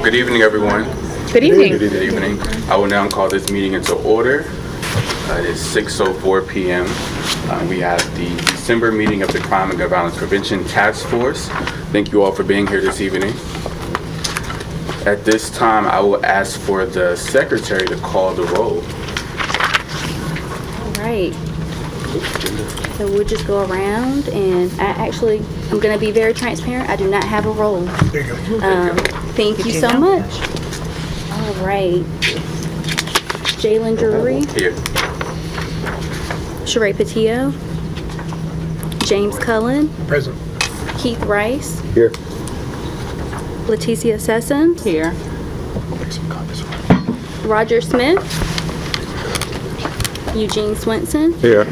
Good evening, everyone. Good evening. Good evening. I will now call this meeting into order. It is 6:04 p.m. We have the December meeting of the Crime and Gun Violence Prevention Task Force. Thank you all for being here this evening. At this time, I will ask for the secretary to call the roll. All right. So we'll just go around, and I'm going to be very transparent. I do not have a roll. There you go. Thank you so much. All right. Jalen Drury, Here. Sheree Patillo, James Cullen, Present. Keith Rice, Here. Leticia Sessoms, Here. Roger Smith, Eugene Swenson, Here.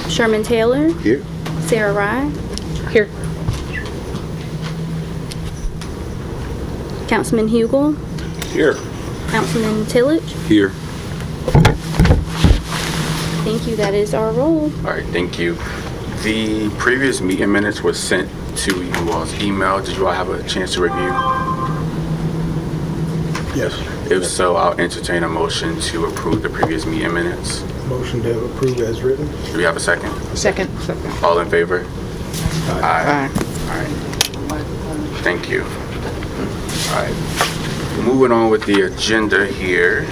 Sherman Taylor, Here. Sarah Rye, Here. Councilman Hugel, Here. Councilman Tillage. Here. Thank you. That is our roll. All right, thank you. The previous meeting minutes were sent to you all's email. Did you all have a chance to review? Yes. If so, I'll entertain a motion to approve the previous meeting minutes. Motion to approve as written. Do we have a second? Second. All in favor? Aye. All right. Thank you. All right. Moving on with the agenda here.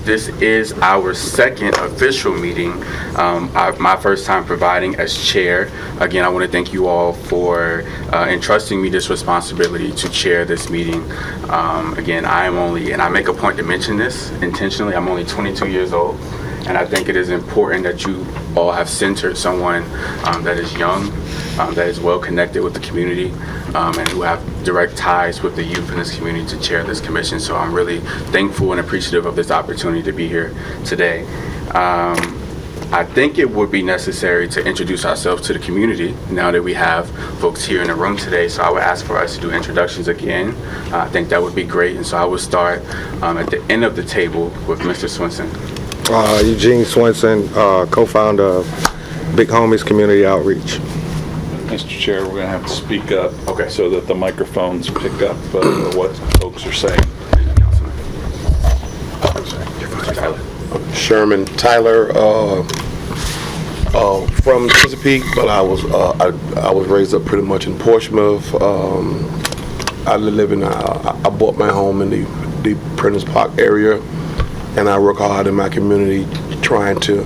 This is our second official meeting. My first time providing as chair. Again, I want to thank you all for entrusting me this responsibility to chair this meeting. Again, and I make a point to mention this intentionally, I'm only 22 years old. And I think it is important that you all have centered someone that is young, that is well connected with the community, and who have direct ties with the youth in this community to chair this commission. So I'm really thankful and appreciative of this opportunity to be here today. I think it would be necessary to introduce ourselves to the community now that we have folks here in the room today. So I would ask for us to do introductions again. I think that would be great. And so I will start at the end of the table with Mr. Swenson. Eugene Swenson, co-founder of Big Homies Community Outreach. Mr. Chair, we're going to have to speak up Okay. so that the microphones pick up what folks are saying. Sherman Tyler, from Chesapeake, but I was raised up pretty much in Portsmouth. I bought my home in the Prentice Park area, and I work hard in my community trying to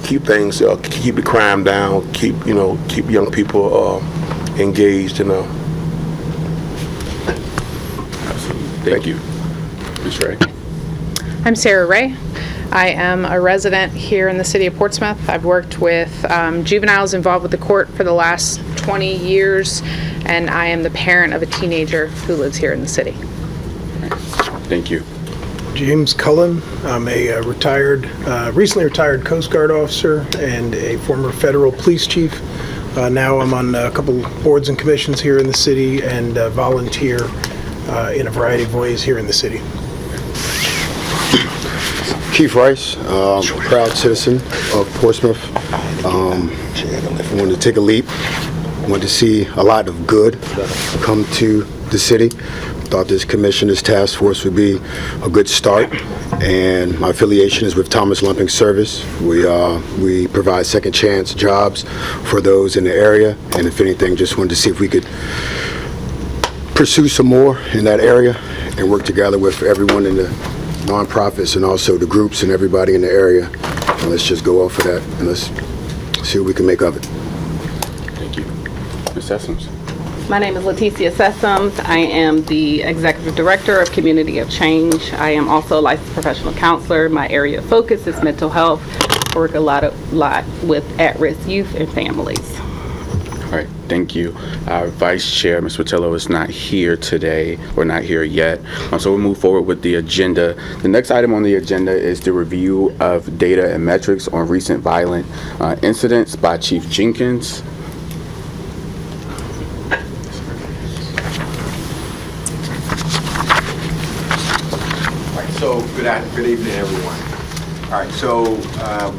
keep things, keep the crime down, keep young people engaged. Thank you. Ms. Ray. I'm Sarah Ray. I am a resident here in the city of Portsmouth. I've worked with juveniles involved with the court for the last 20 years, and I am the parent of a teenager who lives here in the city. Thank you. James Cullen. I'm a recently retired Coast Guard officer and a former federal police chief. Now I'm on a couple boards and commissions here in the city and volunteer in a variety of ways here in the city. Keith Rice, proud citizen of Portsmouth. I wanted to take a leap. Wanted to see a lot of good come to the city. Thought this commission, this task force would be a good start. And my affiliation is with Thomas Lumping Service. We provide second chance jobs for those in the area. And if anything, just wanted to see if we could pursue some more in that area and work together with everyone in the nonprofits and also the groups and everybody in the area. And let's just go off of that and let's see what we can make of it. Thank you. Ms. Sessoms. My name is Leticia Sessoms. I am the Executive Director of Community of Change. I am also a licensed professional counselor. My area of focus is mental health. I work a lot with at-risk youth and families. All right, thank you. Our Vice Chair, Ms. Patillo, is not here today, or not here yet. So we'll move forward with the agenda. The next item on the agenda is the review of data and metrics on recent violent incidents by Chief Jenkins. So, good evening, everyone. All right, so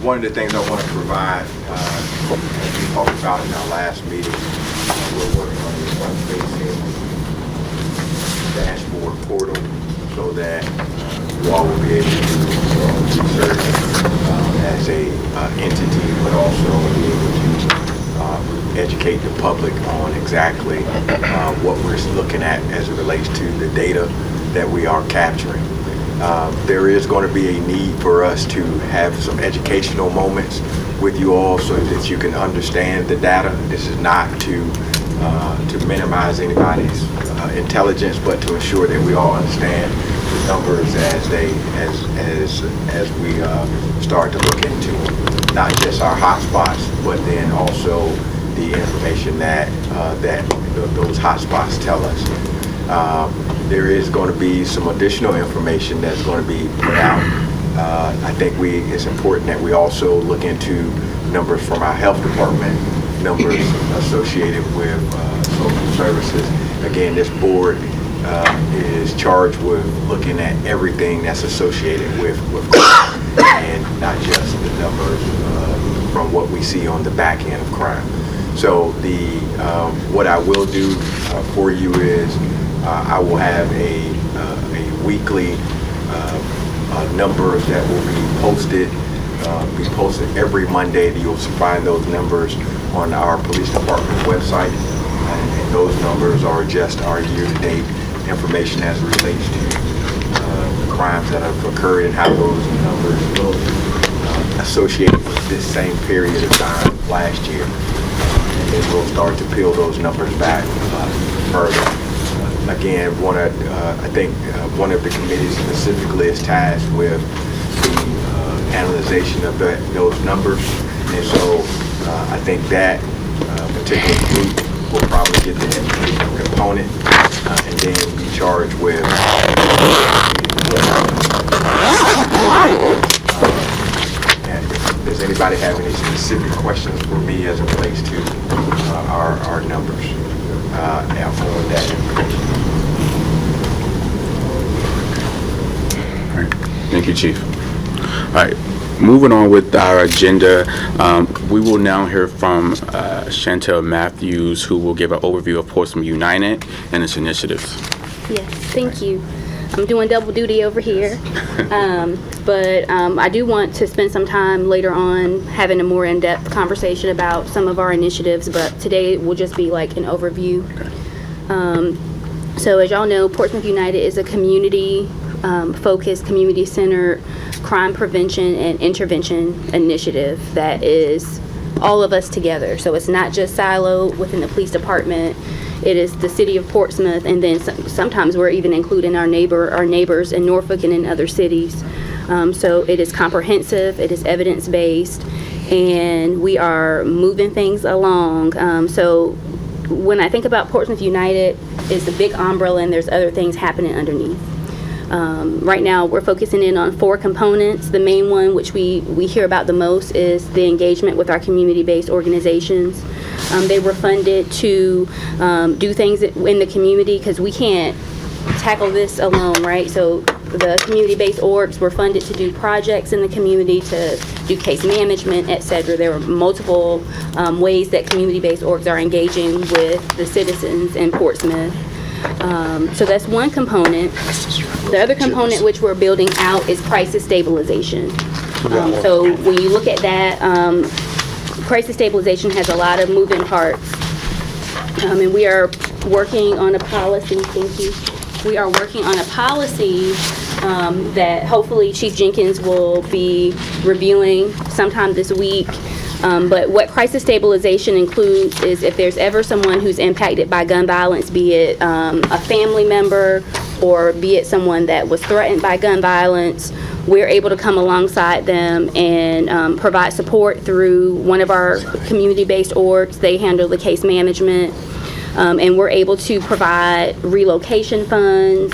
one of the things I want to provide, as we talked about in our last meeting, we're working on this one phase here. dashboard portal so that you all will be able to research as a entity, but also be able to educate the public on exactly what we're looking at as it relates to the data that we are capturing. There is going to be a need for us to have some educational moments with you all so that you can understand the data. This is not to minimize anybody's intelligence, but to ensure that we all understand the numbers as we start to look into not just our hotspots, but then also the information that those hotspots tell us. There is going to be some additional information that's going to be put out. I think it's important that we also look into numbers from our health department, numbers associated with social services. Again, this board is charged with looking at everything that's associated with crime and not just the numbers from what we see on the back end of crime. So what I will do for you is I will have a weekly numbers that will be posted every Monday. You'll find those numbers on our police department website, and those numbers are just our year-to-date information as it relates to the crimes that have occurred and how those numbers look associated with this same period of time last year. And then we'll start to peel those numbers back further. Again, I think one of the committees specifically is tasked with the analyzation of those numbers, and so I think that particular group will probably get the educational component and then be charged with and does anybody have any specific questions for me as it relates to our numbers on that information? Thank you, Chief. All right, moving on with our agenda, we will now hear from Chantel Matthews, who will give an overview of Portsmouth United and its initiatives. Yes, thank you. I'm doing double duty over here, but I do want to spend some time later on having a more in-depth conversation about some of our initiatives, but today will just be like an overview. So as y'all know, Portsmouth United is a community-focused, community-centered crime prevention and intervention initiative that is all of us together. So it's not just siloed within the police department. It is the city of Portsmouth, and then sometimes we're even including our neighbors in Norfolk and in other cities. So it is comprehensive, it is evidence-based, and we are moving things along. So when I think about Portsmouth United, it's the big umbrella, and there's other things happening underneath. Right now, we're focusing in on 4 components. The main one, which we hear about the most, is the engagement with our community-based organizations. They were funded to do things in the community because we can't tackle this alone, right? So the community-based orgs were funded to do projects in the community, to do case management, et cetera. There are multiple ways that community-based orgs are engaging with the citizens in Portsmouth. So that's one component. The other component which we're building out is crisis stabilization. So when you look at that, crisis stabilization has a lot of moving parts. And we are working on a policy, thank you. We are working on a policy that hopefully Chief Jenkins will be reviewing sometime this week. But what crisis stabilization includes is if there's ever someone who's impacted by gun violence, be it a family member or be it someone that was threatened by gun violence, we're able to come alongside them and provide support through one of our community-based orgs. They handle the case management, and we're able to provide relocation funds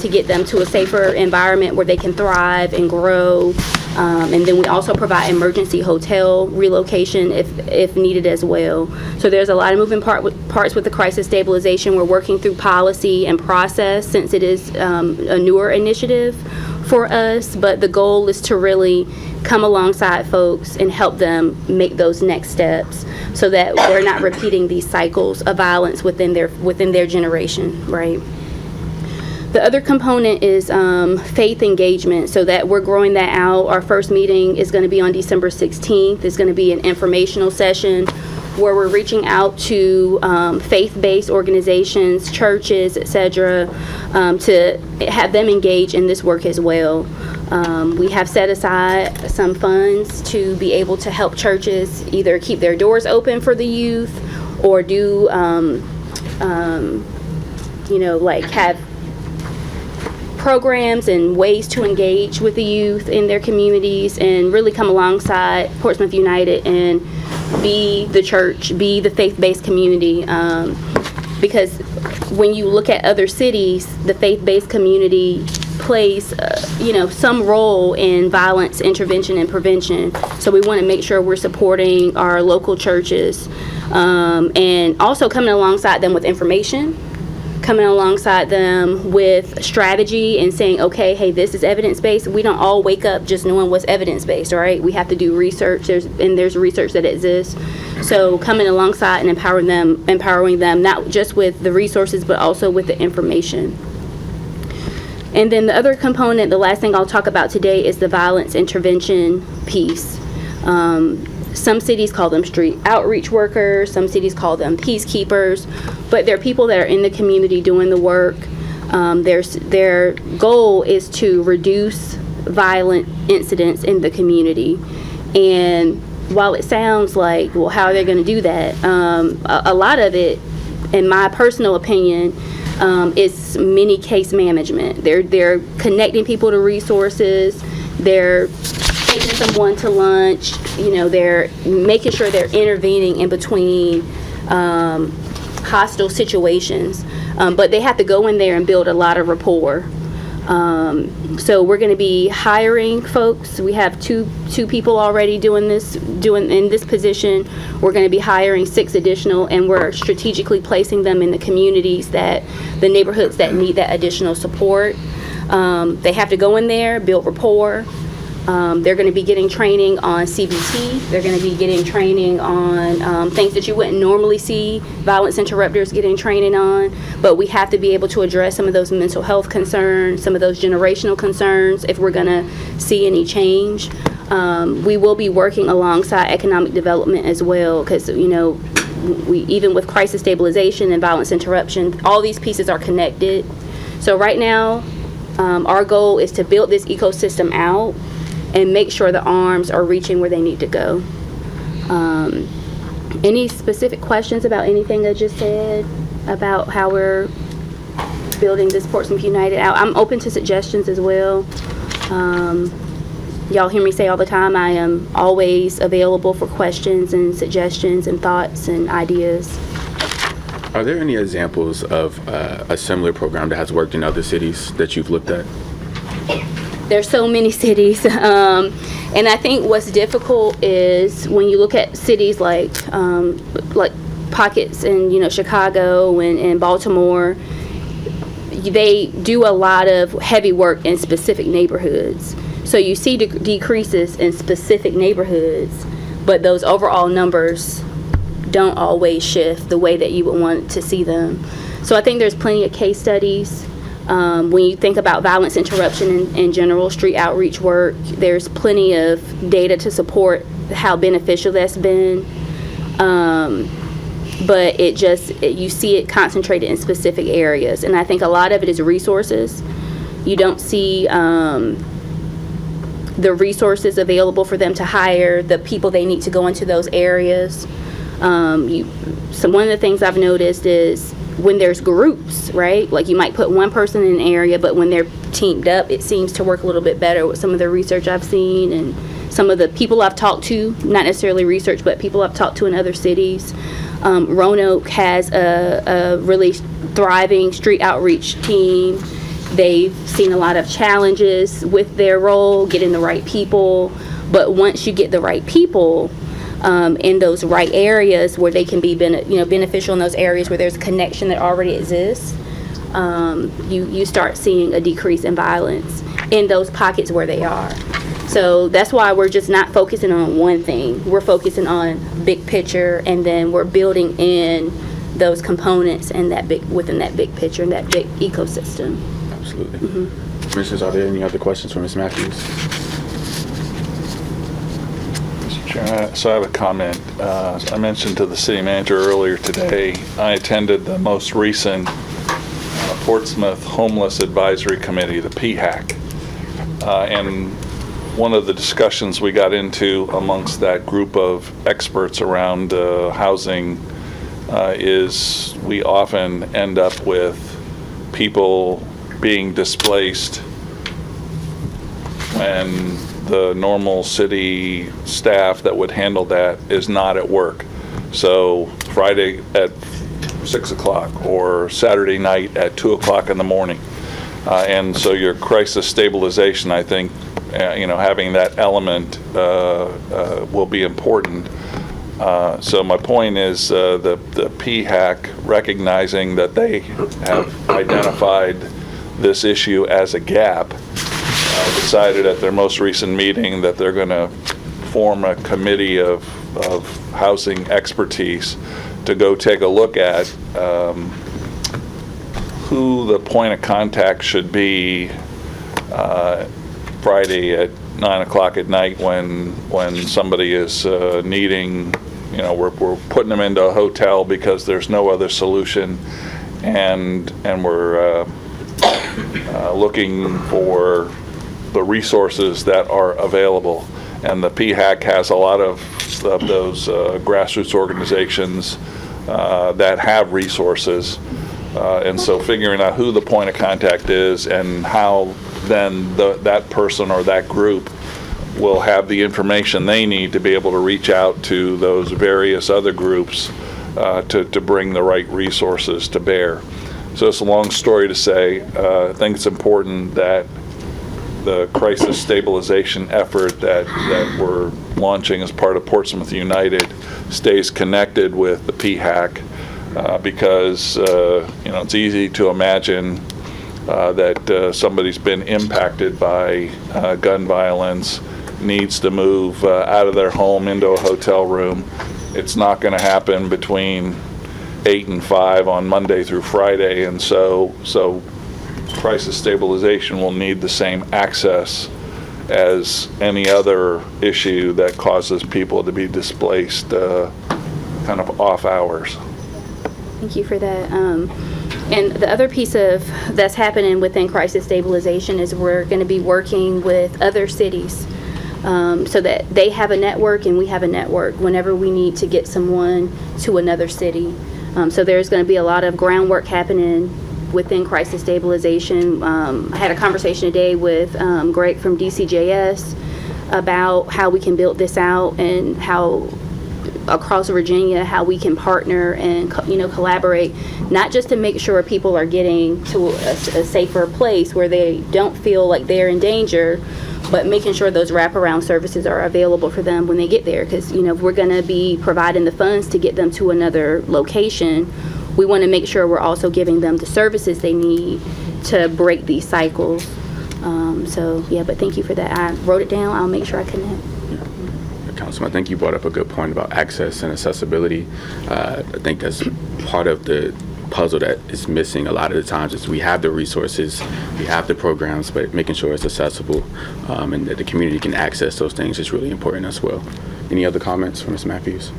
to get them to a safer environment where they can thrive and grow. And then we also provide emergency hotel relocation if needed as well. So there's a lot of moving parts with the crisis stabilization. We're working through policy and process since it is a newer initiative for us, but the goal is to really come alongside folks and help them make those next steps so that we're not repeating these cycles of violence within their generation, right? The other component is faith engagement, so that we're growing that out. Our first meeting is going to be on December 16th. It's going to be an informational session where we're reaching out to faith-based organizations, churches, etc., to have them engage in this work as well. We have set aside some funds to be able to help churches either keep their doors open for the youth or do, like have programs and ways to engage with the youth in their communities and really come alongside Portsmouth United and be the church, be the faith-based community. Because when you look at other cities, the faith-based community plays, some role in violence intervention and prevention. So we want to make sure we're supporting our local churches and also coming alongside them with information, coming alongside them with strategy and saying, okay, hey, this is evidence-based. We don't all wake up just knowing what's evidence-based, right? We have to do research, there's research that exists. So coming alongside and empowering them, not just with the resources, but also with the information. And then the other component, the last thing I'll talk about today, is the violence intervention piece. Some cities call them street outreach workers, some cities call them peacekeepers, but they're people that are in the community doing the work. Their goal is to reduce violent incidents in the community. And while it sounds like, well, how are they going to do that? A lot of it, in my personal opinion, is mini case management. They're connecting people to resources. They're taking someone to lunch. They're making sure they're intervening in between hostile situations. But they have to go in there and build a lot of rapport. So we're going to be hiring folks. We have two people already doing in this position. We're going to be hiring 6 additional, and we're strategically placing them in the communities, the neighborhoods that need that additional support. They have to go in there, build rapport. They're going to be getting training on CBT. They're going to be getting training on things that you wouldn't normally see violence interrupters getting training on. But we have to be able to address some of those mental health concerns, some of those generational concerns if we're going to see any change. We will be working alongside economic development as well, because, we even with crisis stabilization and violence interruption, all these pieces are connected. So right now, our goal is to build this ecosystem out and make sure the arms are reaching where they need to go. Any specific questions about anything I just said about how we're building this Portsmouth United out? I'm open to suggestions as well. Y'all hear me say all the time, I am always available for questions and suggestions and thoughts and ideas. Are there any examples of a similar program that has worked in other cities that you've looked at? There's so many cities, and I think what's difficult is when you look at cities like pockets in Chicago and Baltimore, they do a lot of heavy work in specific neighborhoods. So you see decreases in specific neighborhoods, but those overall numbers don't always shift the way that you would want to see them. So I think there's plenty of case studies. When you think about violence interruption in general, street outreach work, there's plenty of data to support how beneficial that's been. But you see it concentrated in specific areas. And I think a lot of it is resources. You don't see the resources available for them to hire the people they need to go into those areas. So one of the things I've noticed is when there's groups, right? Like you might put one person in an area, but when they're teamed up, it seems to work a little bit better with some of the research I've seen and some of the people I've talked to, not necessarily research, but people I've talked to in other cities. Roanoke has a really thriving street outreach team. They've seen a lot of challenges with their role, getting the right people. But once you get the right people, in those right areas where they can be beneficial in those areas where there's a connection that already exists, you start seeing a decrease in violence in those pockets where they are. So that's why we're just not focusing on one thing. We're focusing on big picture, and then we're building in those components and within that big picture and that big ecosystem. Absolutely. Commissioners, are there any other questions for Ms. Matthews? Mr. Chairman, so I have a comment. I mentioned to the city manager earlier today, I attended the most recent Portsmouth Homeless Advisory Committee, the PHAC. And one of the discussions we got into amongst that group of experts around housing is we often end up with people being displaced when the normal city staff that would handle that is not at work. So Friday at 6 o'clock or Saturday night at 2 o'clock in the morning. And so your crisis stabilization, I think, having that element will be important. So my point is the PHAC, recognizing that they have identified this issue as a gap, decided at their most recent meeting that they're going to form a committee of housing expertise to go take a look at who the point of contact should be Friday at 9 o'clock at night when somebody is needing, we're putting them into a hotel because there's no other solution, and we're looking for the resources that are available. And the PHAC has a lot of those grassroots organizations that have resources. And so figuring out who the point of contact is and how then that person or that group will have the information they need to be able to reach out to those various other groups to bring the right resources to bear. So it's a long story to say, I think it's important that the crisis stabilization effort that we're launching as part of Portsmouth United stays connected with the PHAC because it's easy to imagine that somebody's been impacted by gun violence, needs to move out of their home into a hotel room. It's not going to happen between 8 and 5 on Monday through Friday, and so crisis stabilization will need the same access as any other issue that causes people to be displaced kind of off hours. Thank you for that. And the other piece of that's happening within crisis stabilization is we're going to be working with other cities so that they have a network and we have a network whenever we need to get someone to another city. So there's going to be a lot of groundwork happening within crisis stabilization. I had a conversation today with Greg from DCJS about how we can build this out and how across Virginia, how we can partner and collaborate, not just to make sure people are getting to a safer place where they don't feel like they're in danger, but making sure those wraparound services are available for them when they get there. Because if we're going to be providing the funds to get them to another location, we want to make sure we're also giving them the services they need to break these cycles. But thank you for that. I wrote it down. I'll make sure I connect. Councilman, I think you brought up a good point about access and accessibility. I think that's part of the puzzle that is missing a lot of the times is we have the resources, we have the programs, but making sure it's accessible and that the community can access those things is really important as well. Any other comments from Ms. Matthews?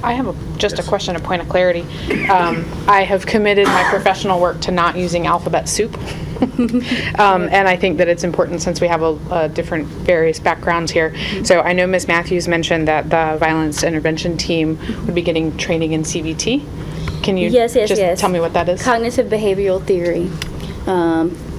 I have just a question, a point of clarity. I have committed my professional work to not using alphabet soup. And I think that it's important since we have a different various backgrounds here. So I know Ms. Matthews mentioned that the violence intervention team would be getting training in CBT. Can you just tell me what that is? Cognitive behavioral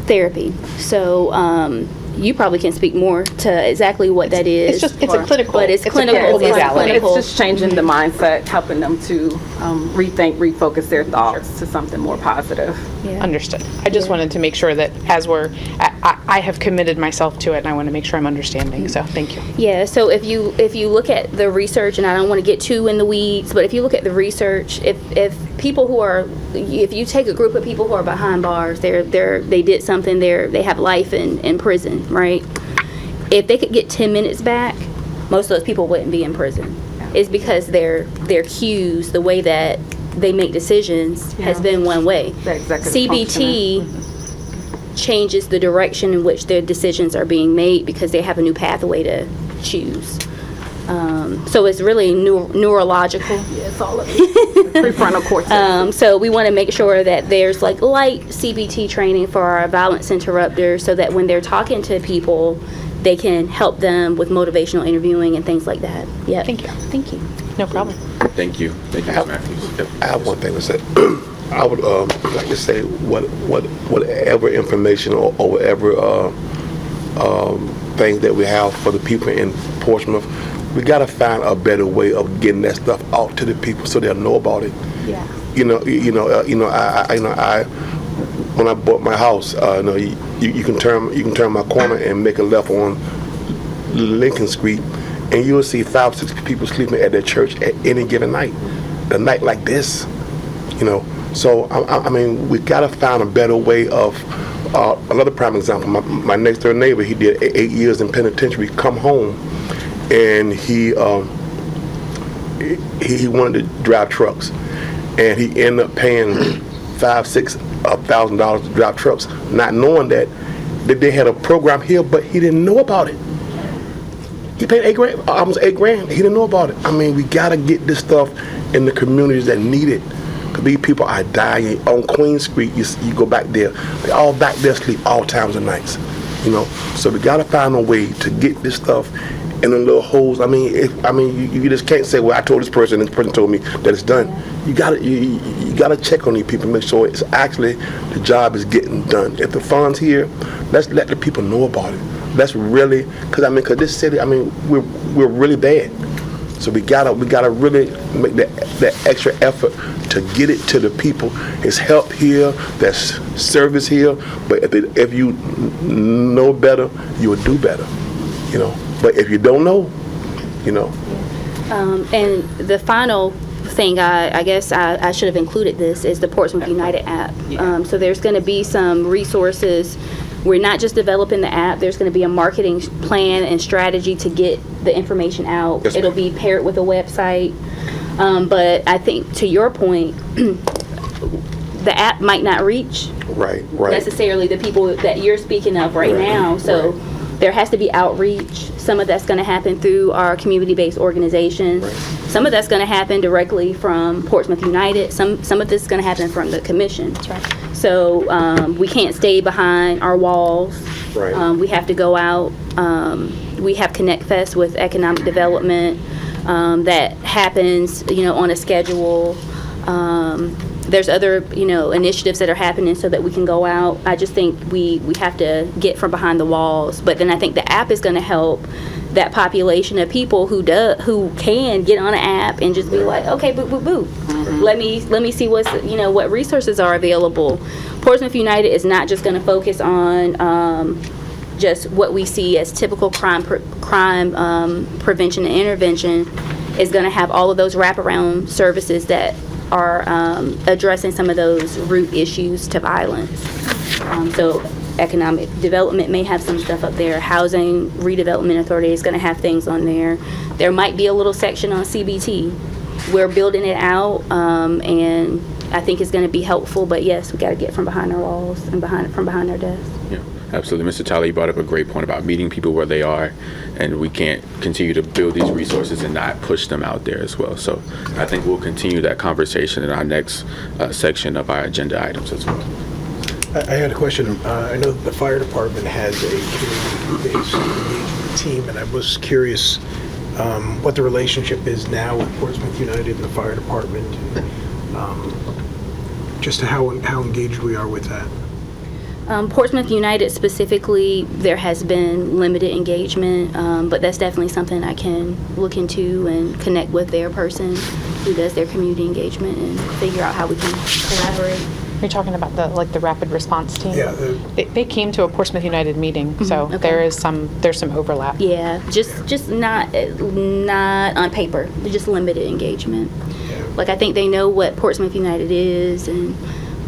therapy. So you probably can speak more to exactly what that is. It's a clinical. But it's clinical. It's just changing the mindset, helping them to rethink, refocus their thoughts to something more positive. Yeah. Understood. I just wanted to make sure that as I have committed myself to it, and I want to make sure I'm understanding. So thank you. Yeah. So if you look at the research, and I don't want to get too in the weeds, but if you look at the research, if you take a group of people who are behind bars, they did something, they have life in prison, right? If they could get 10 minutes back, most of those people wouldn't be in prison. It's because their cues, the way that they make decisions has been one way. The executive CBT changes the direction in which their decisions are being made because they have a new pathway to choose. So it's really neurological. It's all of it. Prefrontal cortex. So we want to make sure that there's like light CBT training for our violence interrupters so that when they're talking to people, they can help them with motivational interviewing and things like that. Yeah. Thank you. Thank you. No problem. Thank you. Thank you, Ms. Matthews. Yep. I have one thing to say. I would like to say whatever information or whatever things that we have for the people in Portsmouth, we got to find a better way of getting that stuff out to the people so they'll know about it. Yeah. I when I bought my house, you can turn my corner and make a left on Lincoln Street, and you'll see 5 or 6 people sleeping at their church at any given night. A night like this, So I mean, we got to find a better way of. Another prime example, my next door neighbor, he did 8 years in penitentiary. Come home, and he wanted to drive trucks, and he ended up paying $5,000-6,000 to drive trucks, not knowing that they had a program here, but he didn't know about it. He paid $8,000, almost $8,000. He didn't know about it. I mean, we gotta get this stuff in the communities that need it. Cause these people are dying on Queen Street. You go back there, they all back there sleep all times of nights. So we gotta find a way to get this stuff in the little holes. I mean, you just can't say, well, I told this person told me that it's done. You gotta check on these people, make sure it's actually the job is getting done. If the fund's here, let's let the people know about it. Let's really, cause this city, we're really bad. So we gotta really make that extra effort to get it to the people. There's help here, there's service here, but if you know better, you will do better. But if you don't know, And the final thing, I guess I should have included this, is the Portsmouth United app. So there's going to be some resources. We're not just developing the app. There's going to be a marketing plan and strategy to get the information out. Yes, It'll be paired with a website. But I think, to your point, the app might not reach right. necessarily the people that you're speaking of right now. So there has to be outreach. Some of that's going to happen through our community-based organizations. Some of that's going to happen directly from Portsmouth United. Some of this is going to happen from the commission. That's right. So we can't stay behind our walls. Right. We have to go out. We have Connect Fest with economic development that happens, on a schedule. There's other, initiatives that are happening so that we can go out. I just think we have to get from behind the walls. But then I think the app is going to help that population of people who can get on an app and just be like, okay, boo, boo, boo. Let me see what resources are available. Portsmouth United is not just going to focus on just what we see as typical crime prevention and intervention. Is going to have all of those wraparound services that are addressing some of those root issues to violence. So economic development may have some stuff up there. Housing Redevelopment Authority is going to have things on there. There might be a little section on CBT. We're building it out, and I think it's going to be helpful. But yes, we got to get from behind our walls and from behind our desks. Yeah, absolutely. Mr. Tyler, you brought up a great point about meeting people where they are, and we can't continue to build these resources and not push them out there as well. So I think we'll continue that conversation in our next section of our agenda items as well. I had a question. I know the fire department has a community-based engagement team, and I was curious what the relationship is now with Portsmouth United and the fire department, just how engaged we are with that. Portsmouth United specifically, there has been limited engagement, but that's definitely something I can look into and connect with their person who does their community engagement and figure out how we can collaborate. You're talking about the rapid response team? Yeah. They came to a Portsmouth United meeting, so okay. there's some overlap. Yeah, just not on paper, just limited engagement. Like, I think they know what Portsmouth United is,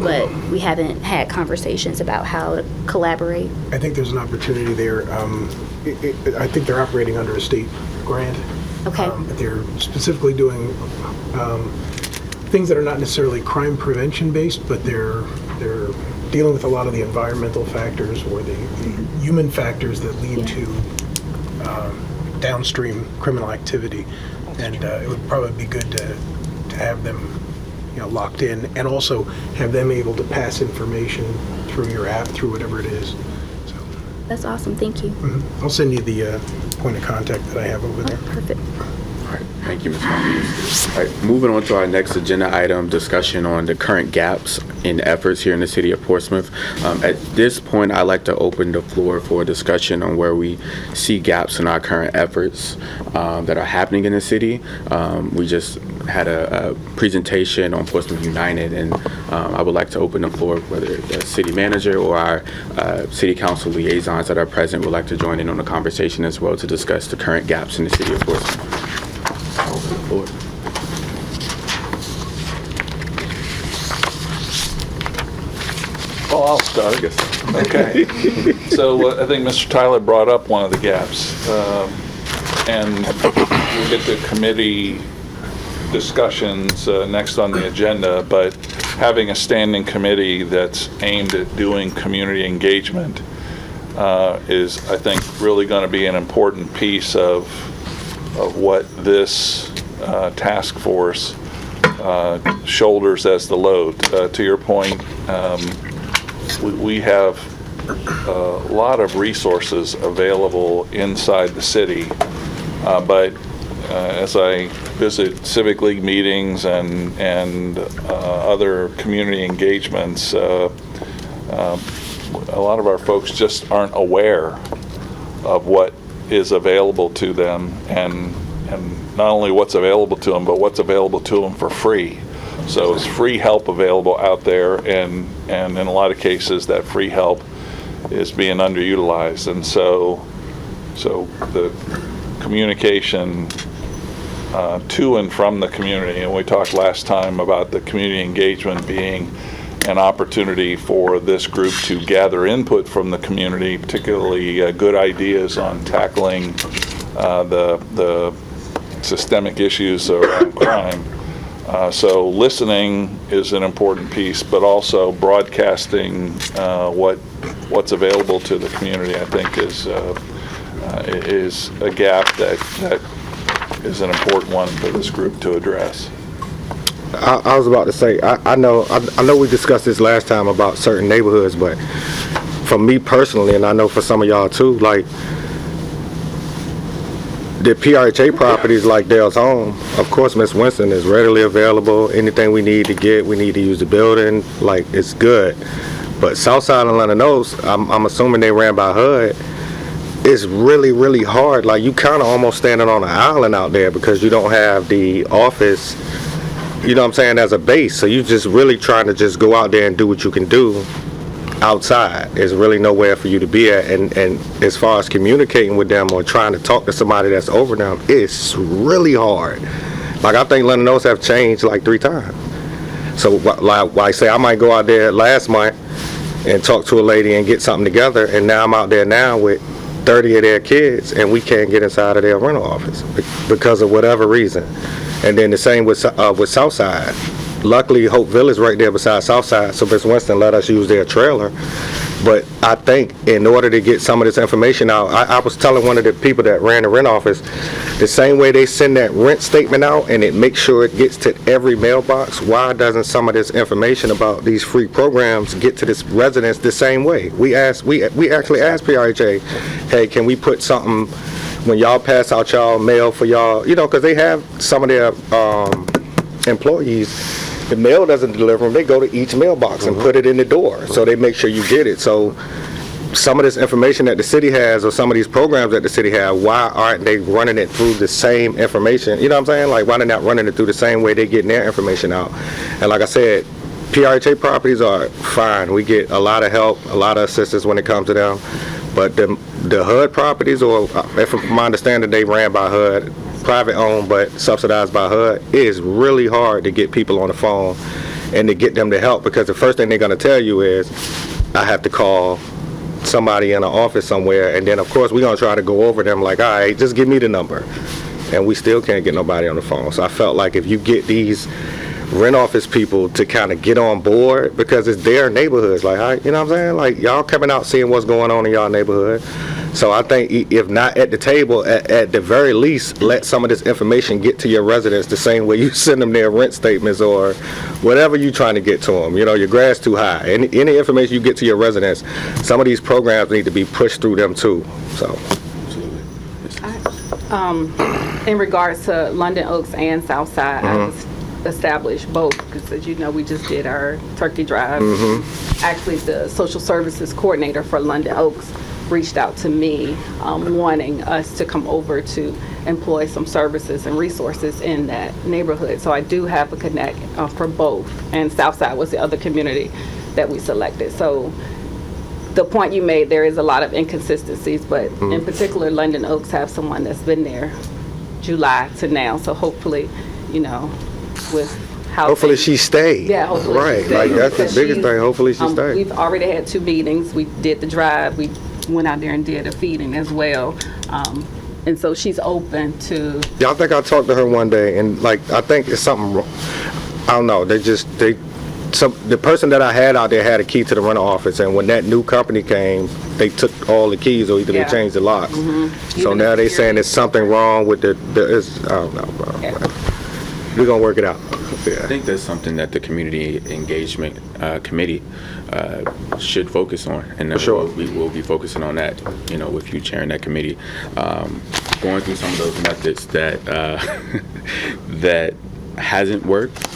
but we haven't had conversations about how to collaborate. I think there's an opportunity there. I think they're operating under a state grant. Okay. But they're specifically doing things that are not necessarily crime prevention based, but they're dealing with a lot of the environmental factors or the human factors that lead to downstream criminal activity. And it would probably be good to have them, locked in, and also have them able to pass information through your app, through whatever it is. So That's awesome. Thank you. I'll send you the point of contact that I have over there. Perfect. All right, thank you, Ms. Matthews. All right, moving on to our next agenda item, discussion on the current gaps in efforts here in the city of Portsmouth. At this point, I'd like to open the floor for a discussion on where we see gaps in our current efforts that are happening in the city. We just had a presentation on Portsmouth United, and I would like to open the floor, whether the city manager or our city council liaisons that are present would like to join in on the conversation as well to discuss the current gaps in the city of Portsmouth. I'll open the floor. Well, I'll start. Okay. So I think Mr. Tyler brought up one of the gaps. And we'll get to committee discussions next on the agenda, but having a standing committee that's aimed at doing community engagement is, I think, really going to be an important piece of what this task force shoulders as the load. To your point, we have a lot of resources available inside the city, but as I visit Civic League meetings and other community engagements, a lot of our folks just aren't aware of what is available to them, and not only what's available to them, but what's available to them for free. So there's free help available out there, and in a lot of cases that free help is being underutilized. And so the communication to and from the community, and we talked last time about the community engagement being an opportunity for this group to gather input from the community, particularly good ideas on tackling the systemic issues around crime. So listening is an important piece, but also broadcasting what's available to the community, I think, is a gap that is an important one for this group to address. I was about to say, I know we discussed this last time about certain neighborhoods, but for me personally, and I know for some of y'all too, like the PRHA properties like Dale's Home, of course, Miss Winston is readily available. Anything we need to get, we need to use the building, like it's good. But Southside and London Oaks, I'm assuming they ran by HUD. It's really, really hard. Like you kind of almost standing on an island out there because you don't have the office, you know what I'm saying, as a base. So you just really trying to just go out there and do what you can do outside. There's really nowhere for you to be at. And as far as communicating with them or trying to talk to somebody that's over them, it's really hard. Like I think London Oaks have changed like 3 times. So like I say, I might go out there last month and talk to a lady and get something together, and now I'm out there now with 30 of their kids and we can't get inside of their rental office because of whatever reason. And then the same with Southside. Luckily, Hope Village right there beside Southside, so Miss Winston let us use their trailer. But I think in order to get some of this information out, I was telling one of the people that ran the rent office, the same way they send that rent statement out and it makes sure it gets to every mailbox, why doesn't some of this information about these free programs get to this residents the same way? We actually asked PRHA, hey, can we put something when y'all pass out y'all mail for y'all, you know, because they have some of their employees, the mail doesn't deliver them, they go to each mailbox and put it in the door, so they make sure you get it. So some of this information that the city has or some of these programs that the city have, why aren't they running it through the same information? You know what I'm saying? Like, why they're not running it through the same way they getting their information out? And like I said, PRHA properties are fine. We get a lot of help, a lot of assistance when it comes to them. But the HUD properties, or if from my understanding they ran by HUD, private owned but subsidized by HUD, it is really hard to get people on the phone and to get them to help, because the first thing they're going to tell you is, I have to call somebody in an office somewhere, and then of course we're going to try to go over them like, all right, just give me the number, and we still can't get nobody on the phone. So I felt like if you get these rent office people to kind of get on board because it's their neighborhoods. Like, you know what I'm saying? Like, y'all coming out seeing what's going on in y'all neighborhood. So I think if not at the table, at the very least, let some of this information get to your residents the same way you send them their rent statements or whatever you're trying to get to them. You know, your grass too high. Any information you get to your residents, some of these programs need to be pushed through them too. So. In regards to London Oaks and Southside, I established both because, as you know, we just did our turkey drive. Actually, the social services coordinator for London Oaks reached out to me wanting us to come over to employ some services and resources in that neighborhood. So I do have a connect for both, and Southside was the other community that we selected. So the point you made, there is a lot of inconsistencies, but in particular, London Oaks have someone that's been there July to now. So hopefully, you know, with how Hopefully she stayed. Yeah, hopefully right. she stayed. Like that's the Because biggest thing. Hopefully she stayed. We've already had 2 meetings. We did the drive. We went out there and did a feeding as well. And so she's open to. Yeah, I think I talked to her one day, and like I think it's something wrong. I don't know. The person that I had out there had a key to the rental office, and when that new company came, they took all the keys, or either they changed the locks. So Even now the they saying there's something wrong with I don't know, bro. Yeah. We're gonna work it out. I think that's something that the community engagement committee should focus on, and then sure. we will be focusing on that. You know, with you chairing that committee, going through some of those methods that that hasn't worked,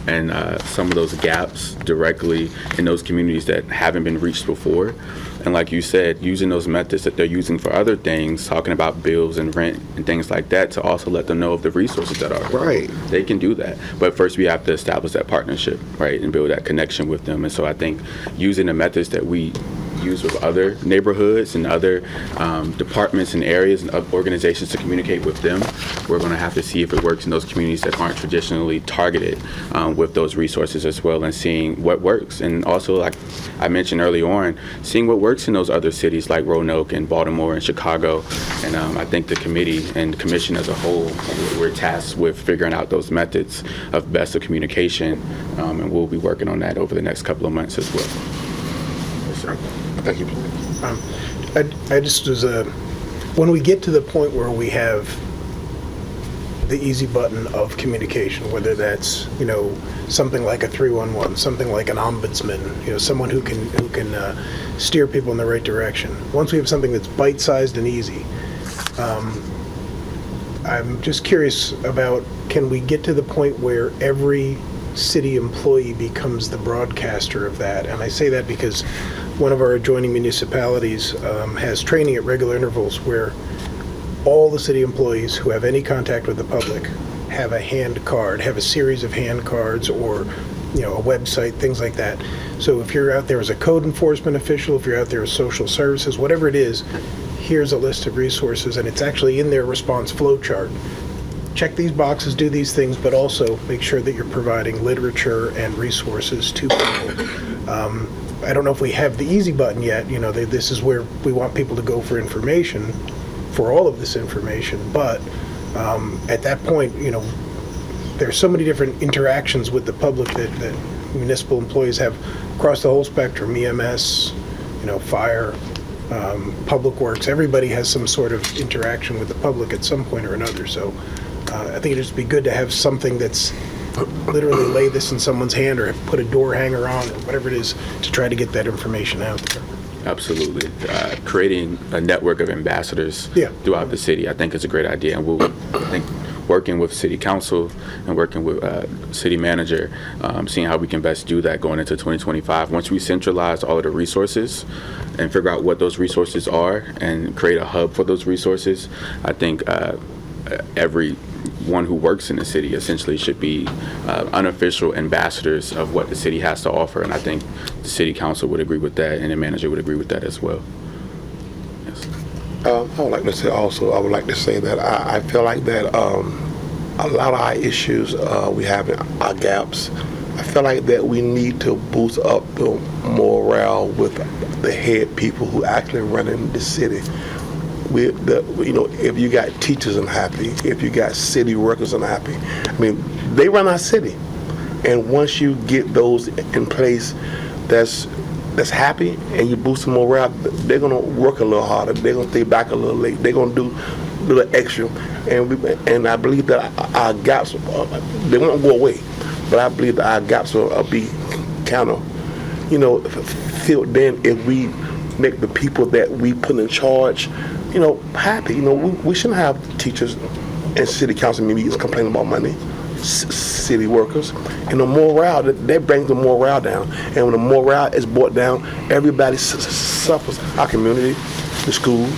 and some of those gaps directly in those communities that haven't been reached before. And like you said, using those methods that they're using for other things, talking about bills and rent and things like that, to also let them know of the resources that are available. Right. They can do that. But first we have to establish that partnership, right, and build that connection with them. And so I think using the methods that we use with other neighborhoods and other departments and areas and organizations to communicate with them, we're going to have to see if it works in those communities that aren't traditionally targeted with those resources as well, and seeing what works. And also, like I mentioned early on, seeing what works in those other cities like Roanoke and Baltimore and Chicago. And I think the committee and the commission as a whole, we're tasked with figuring out those methods of best of communication, and we'll be working on that over the next couple of months as well. Yes, sir. Thank you. I just was when we get to the point where we have the easy button of communication, whether that's, you know, something like a 311, something like an ombudsman, you know, someone who can steer people in the right direction. Once we have something that's bite-sized and easy, I'm just curious about, can we get to the point where every city employee becomes the broadcaster of that? And I say that because one of our adjoining municipalities has training at regular intervals where all the city employees who have any contact with the public have a hand card, have a series of hand cards, or, you know, a website, things like that. So if you're out there as a code enforcement official, if you're out there as social services, whatever it is, here's a list of resources, and it's actually in their response flow chart. Check these boxes, do these things, but also make sure that you're providing literature and resources to people. I don't know if we have the easy button yet. You know, this is where we want people to go for information, for all of this information. But at that point, you know, there's so many different interactions with the public that municipal employees have across the whole spectrum, EMS, you know, fire, public works. Everybody has some sort of interaction with the public at some point or another. So I think it'd just be good to have something that's literally lay this in someone's hand or put a door hanger on or whatever it is to try to get that information out there. Absolutely. Creating a network of ambassadors throughout the city, I think is a great idea. And we'll, I think, working with city council and working with city manager, seeing how we can best do that going into 2025. Once we centralize all of the resources and figure out what those resources are and create a hub for those resources, I think everyone who works in the city essentially should be unofficial ambassadors of what the city has to offer. And I think the city council would agree with that, and the manager would agree with that as well. Yes. I would like to say also, I would like to say that I feel like that a lot of our issues we have in our gaps, I feel like that we need to boost up the morale with the head people who actually running the city. You know, if you got teachers unhappy, if you got city workers unhappy, I mean, they run our city. And once you get those in place, that's happy, and you boost the morale, they're gonna work a little harder. They're gonna stay back a little late. They're gonna do a little extra, and I believe that our gaps, they won't go away, but I believe that our gaps will be kind of, filled in if we make the people that we put in charge, happy. We shouldn't have teachers and city council meetings complaining about money. City workers, and the morale, that brings the morale down, and when the morale is brought down, everybody suffers. Our community, the schools,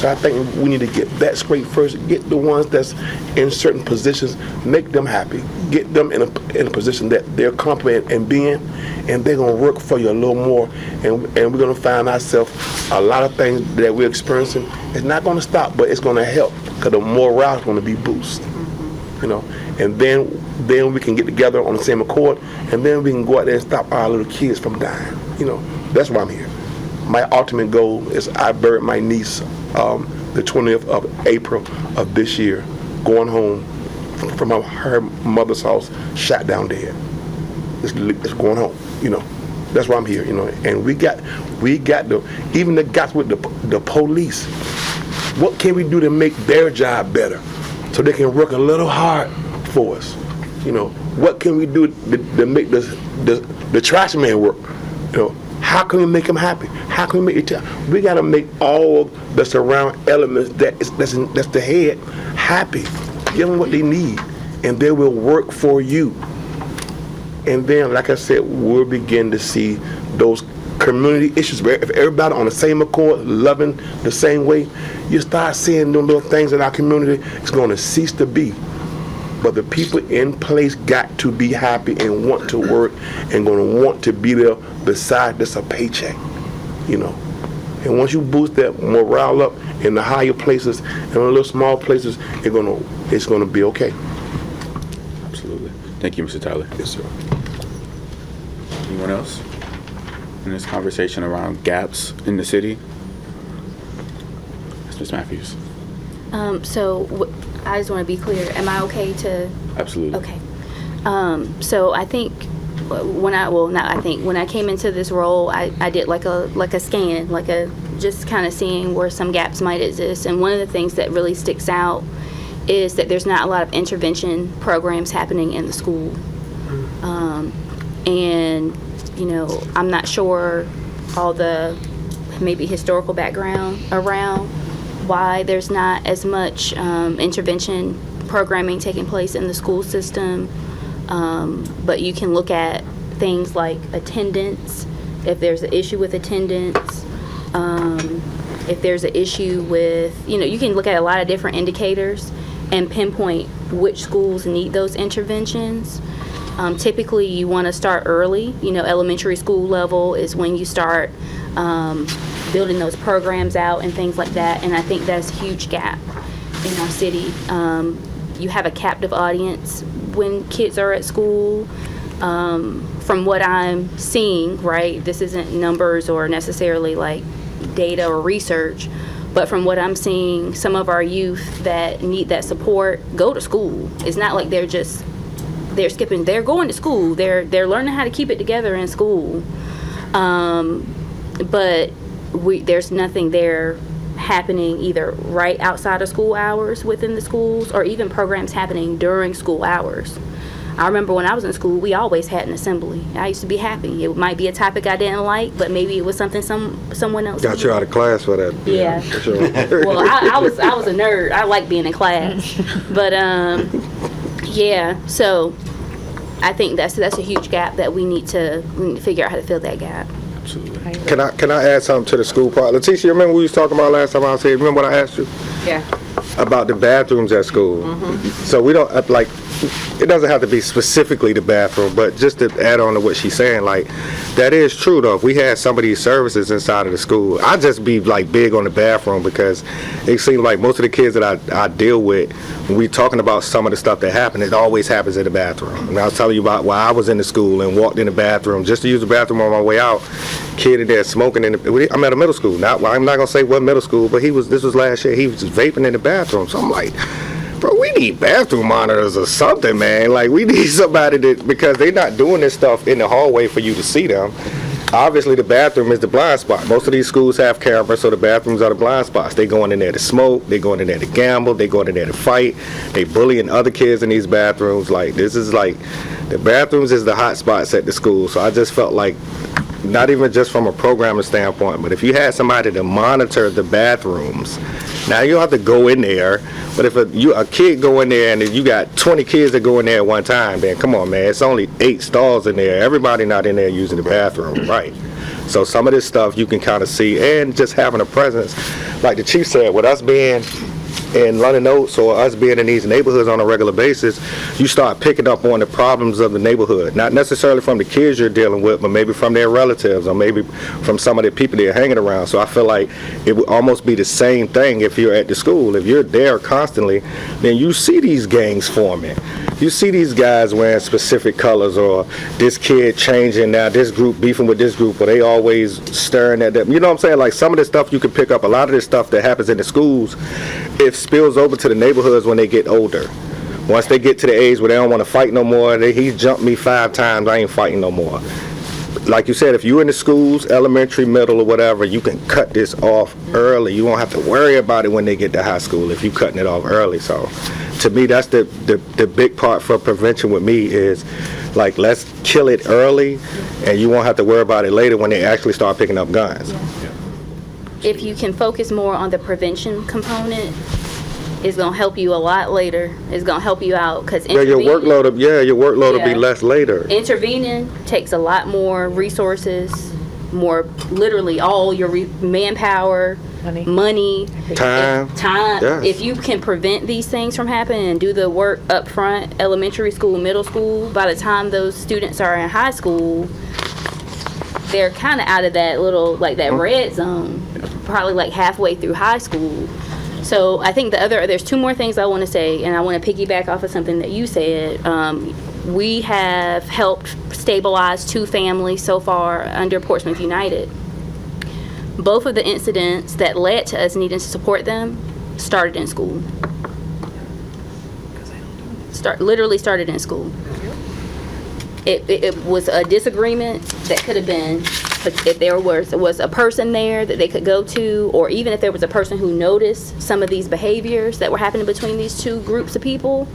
so I think we need to get that straight first. Get the ones that's in certain positions, make them happy, get them in a position that they're competent in being, and they're gonna work for you a little more, and we're gonna find ourselves a lot of things that we're experiencing. It's not gonna stop, but it's gonna help, because the morale is gonna be boosted. And then we can get together on the same accord, and then we can go out there and stop our little kids from dying. That's why I'm here. My ultimate goal is I buried my niece the 20th of April of this year, going home from her mother's house, shot down dead. It's going home. That's why I'm here. And we got even the guys with the police. What can we do to make their job better, so they can work a little hard for us? What can we do to make the trash man work? How can we make them happy? How can we make it? We got to make all the surround elements that's the head happy. Give them what they need, and they will work for you. And then, like I said, we'll begin to see those community issues. If everybody on the same accord, loving the same way, you start seeing them little things in our community. It's going to cease to be. But the people in place got to be happy and want to work and going to want to be there beside just a paycheck, And once you boost that morale up in the higher places and the little small places, it's gonna be okay. Absolutely. Thank you, Mr. Tyler. Yes, sir. Anyone else in this conversation around gaps in the city? That's Ms. Matthews. I just want to be clear. Am I okay to? Absolutely. Okay. So I think when I came into this role, I did like a scan, just kind of seeing where some gaps might exist. And one of the things that really sticks out is that there's not a lot of intervention programs happening in the school. And I'm not sure all the maybe historical background around why there's not as much intervention programming taking place in the school system. But you can look at things like attendance, if there's an issue with attendance, if there's an issue with, you can look at a lot of different indicators and pinpoint which schools need those interventions. Typically, you want to start early. Elementary school level is when you start building those programs out and things like that. And I think that's a huge gap in our city. You have a captive audience when kids are at school. From what I'm seeing, right, this isn't numbers or necessarily like data or research, but from what I'm seeing, some of our youth that need that support go to school. It's not like they're skipping, they're going to school. They're learning how to keep it together in school. But there's nothing there happening either right outside of school hours within the schools, or even programs happening during school hours. I remember when I was in school, we always had an assembly. I used to be happy. It might be a topic I didn't like, but maybe it was something someone else Got you out of class for that. Yeah. For sure. Well, I was a nerd. I like being in class. But yeah, so I think that's a huge gap that we need to figure out how to fill that gap. Absolutely. Can I add something to the school part? Leticia, remember we was talking about last time I was here? Remember what I asked you? Yeah. About the bathrooms at school. So we don't, it doesn't have to be specifically the bathroom, but just to add on to what she's saying, that is true though. If we had some of these services inside of the school, I'd just be big on the bathroom, because it seems like most of the kids that I deal with, when we talking about some of the stuff that happened, it always happens in the bathroom. And I was telling you about why I was in the school and walked in the bathroom just to use the bathroom on my way out. Kid in there smoking I'm at a middle school. I'm not gonna say what middle school, but this was last year. He was just vaping in the bathroom. So I'm like, bro, we we need bathroom monitors or something, man. Like, we need somebody that, because they're not doing this stuff in the hallway for you to see them. Obviously, the bathroom is the blind spot. Most of these schools have cameras, so the bathrooms are the blind spots. They going in there to smoke, they going in there to gamble, they going in there to fight, they bullying other kids in these bathrooms. Like, this is like, the bathrooms is the hot spots at the school. So I just felt like, not even just from a programming standpoint, but if you had somebody to monitor the bathrooms, now you don't have to go in there, but if a kid go in there and you got 20 kids that go in there at one time, then come on, man, it's only 8 stalls in there. Everybody not in there using the bathroom, right? So some of this stuff you can kind of see, and just having a presence, like the chief said, with us being in London Oaks or us being in these neighborhoods on a regular basis, you start picking up on the problems of the neighborhood. Not necessarily from the kids you're dealing with, but maybe from their relatives or maybe from some of the people they're hanging around. So I feel like it would almost be the same thing if you're at the school. If you're there constantly, then you see these gangs forming. You see these guys wearing specific colors, or this kid changing now, this group beefing with this group, or they always staring at them. You know what I'm saying? Like, some of this stuff you can pick up. A lot of this stuff that happens in the schools, it spills over to the neighborhoods when they get older. Once they get to the age where they don't want to fight no more, he jumped me 5 times, I ain't fighting no more. Like you said, if you're in the schools, elementary, middle, or whatever, you can cut this off early. You won't have to worry about it when they get to high school if you're cutting it off early. So to me, that's the big part for prevention with me is, like, let's kill it early, and you won't have to worry about it later when they actually start picking up guns. If you can focus more on the prevention component, it's going to help you a lot later. It's going to help you out because your workload will be less later. Intervening takes a lot more resources, more, literally all your manpower, money, time. Yes. If you can prevent these things from happening and do the work up front, elementary school, middle school, by the time those students are in high school, they're kind of out of that little, like, that red zone, probably like halfway through high school. So I think there's 2 more things I want to say, and I want to piggyback off of something that you said. We have helped stabilize 2 families so far under Portsmouth United. Both of the incidents that led to us needing to support them started in school. Literally started in school. It was a disagreement that could have been, if there was a person there that they could go to, or even if there was a person who noticed some of these behaviors that were happening between these 2 groups of people,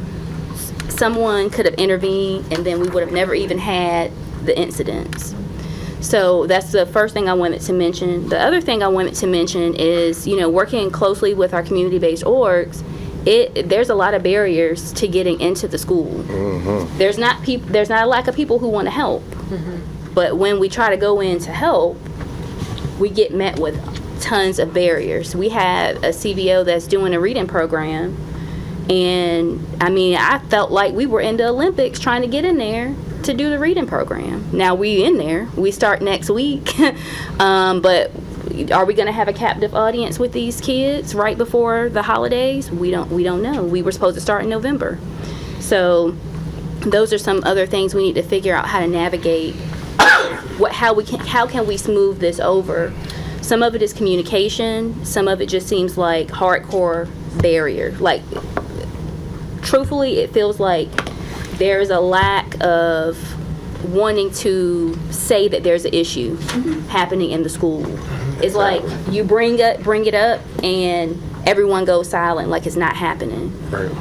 someone could have intervened, and then we would have never even had the incidents. So that's the first thing I wanted to mention. The other thing I wanted to mention is, working closely with our community-based orgs, there's a lot of barriers to getting into the school. Mm-hmm. There's not a lack of people who want to help. Mm-hmm. But when we try to go in to help, we get met with tons of barriers. We have a CBO that's doing a reading program, and I felt like we were in the Olympics trying to get in there to do the reading program. Now we in there. We start next week. But are we going to have a captive audience with these kids right before the holidays? We don't know. We were supposed to start in November. So those are some other things we need to figure out how to navigate. How can we smooth this over? Some of it is communication. Some of it just seems like hardcore barrier. Like, truthfully, it feels like there's a lack of wanting to say that there's an issue happening in the school. It's like you bring it up and everyone goes silent, like it's not happening. Right.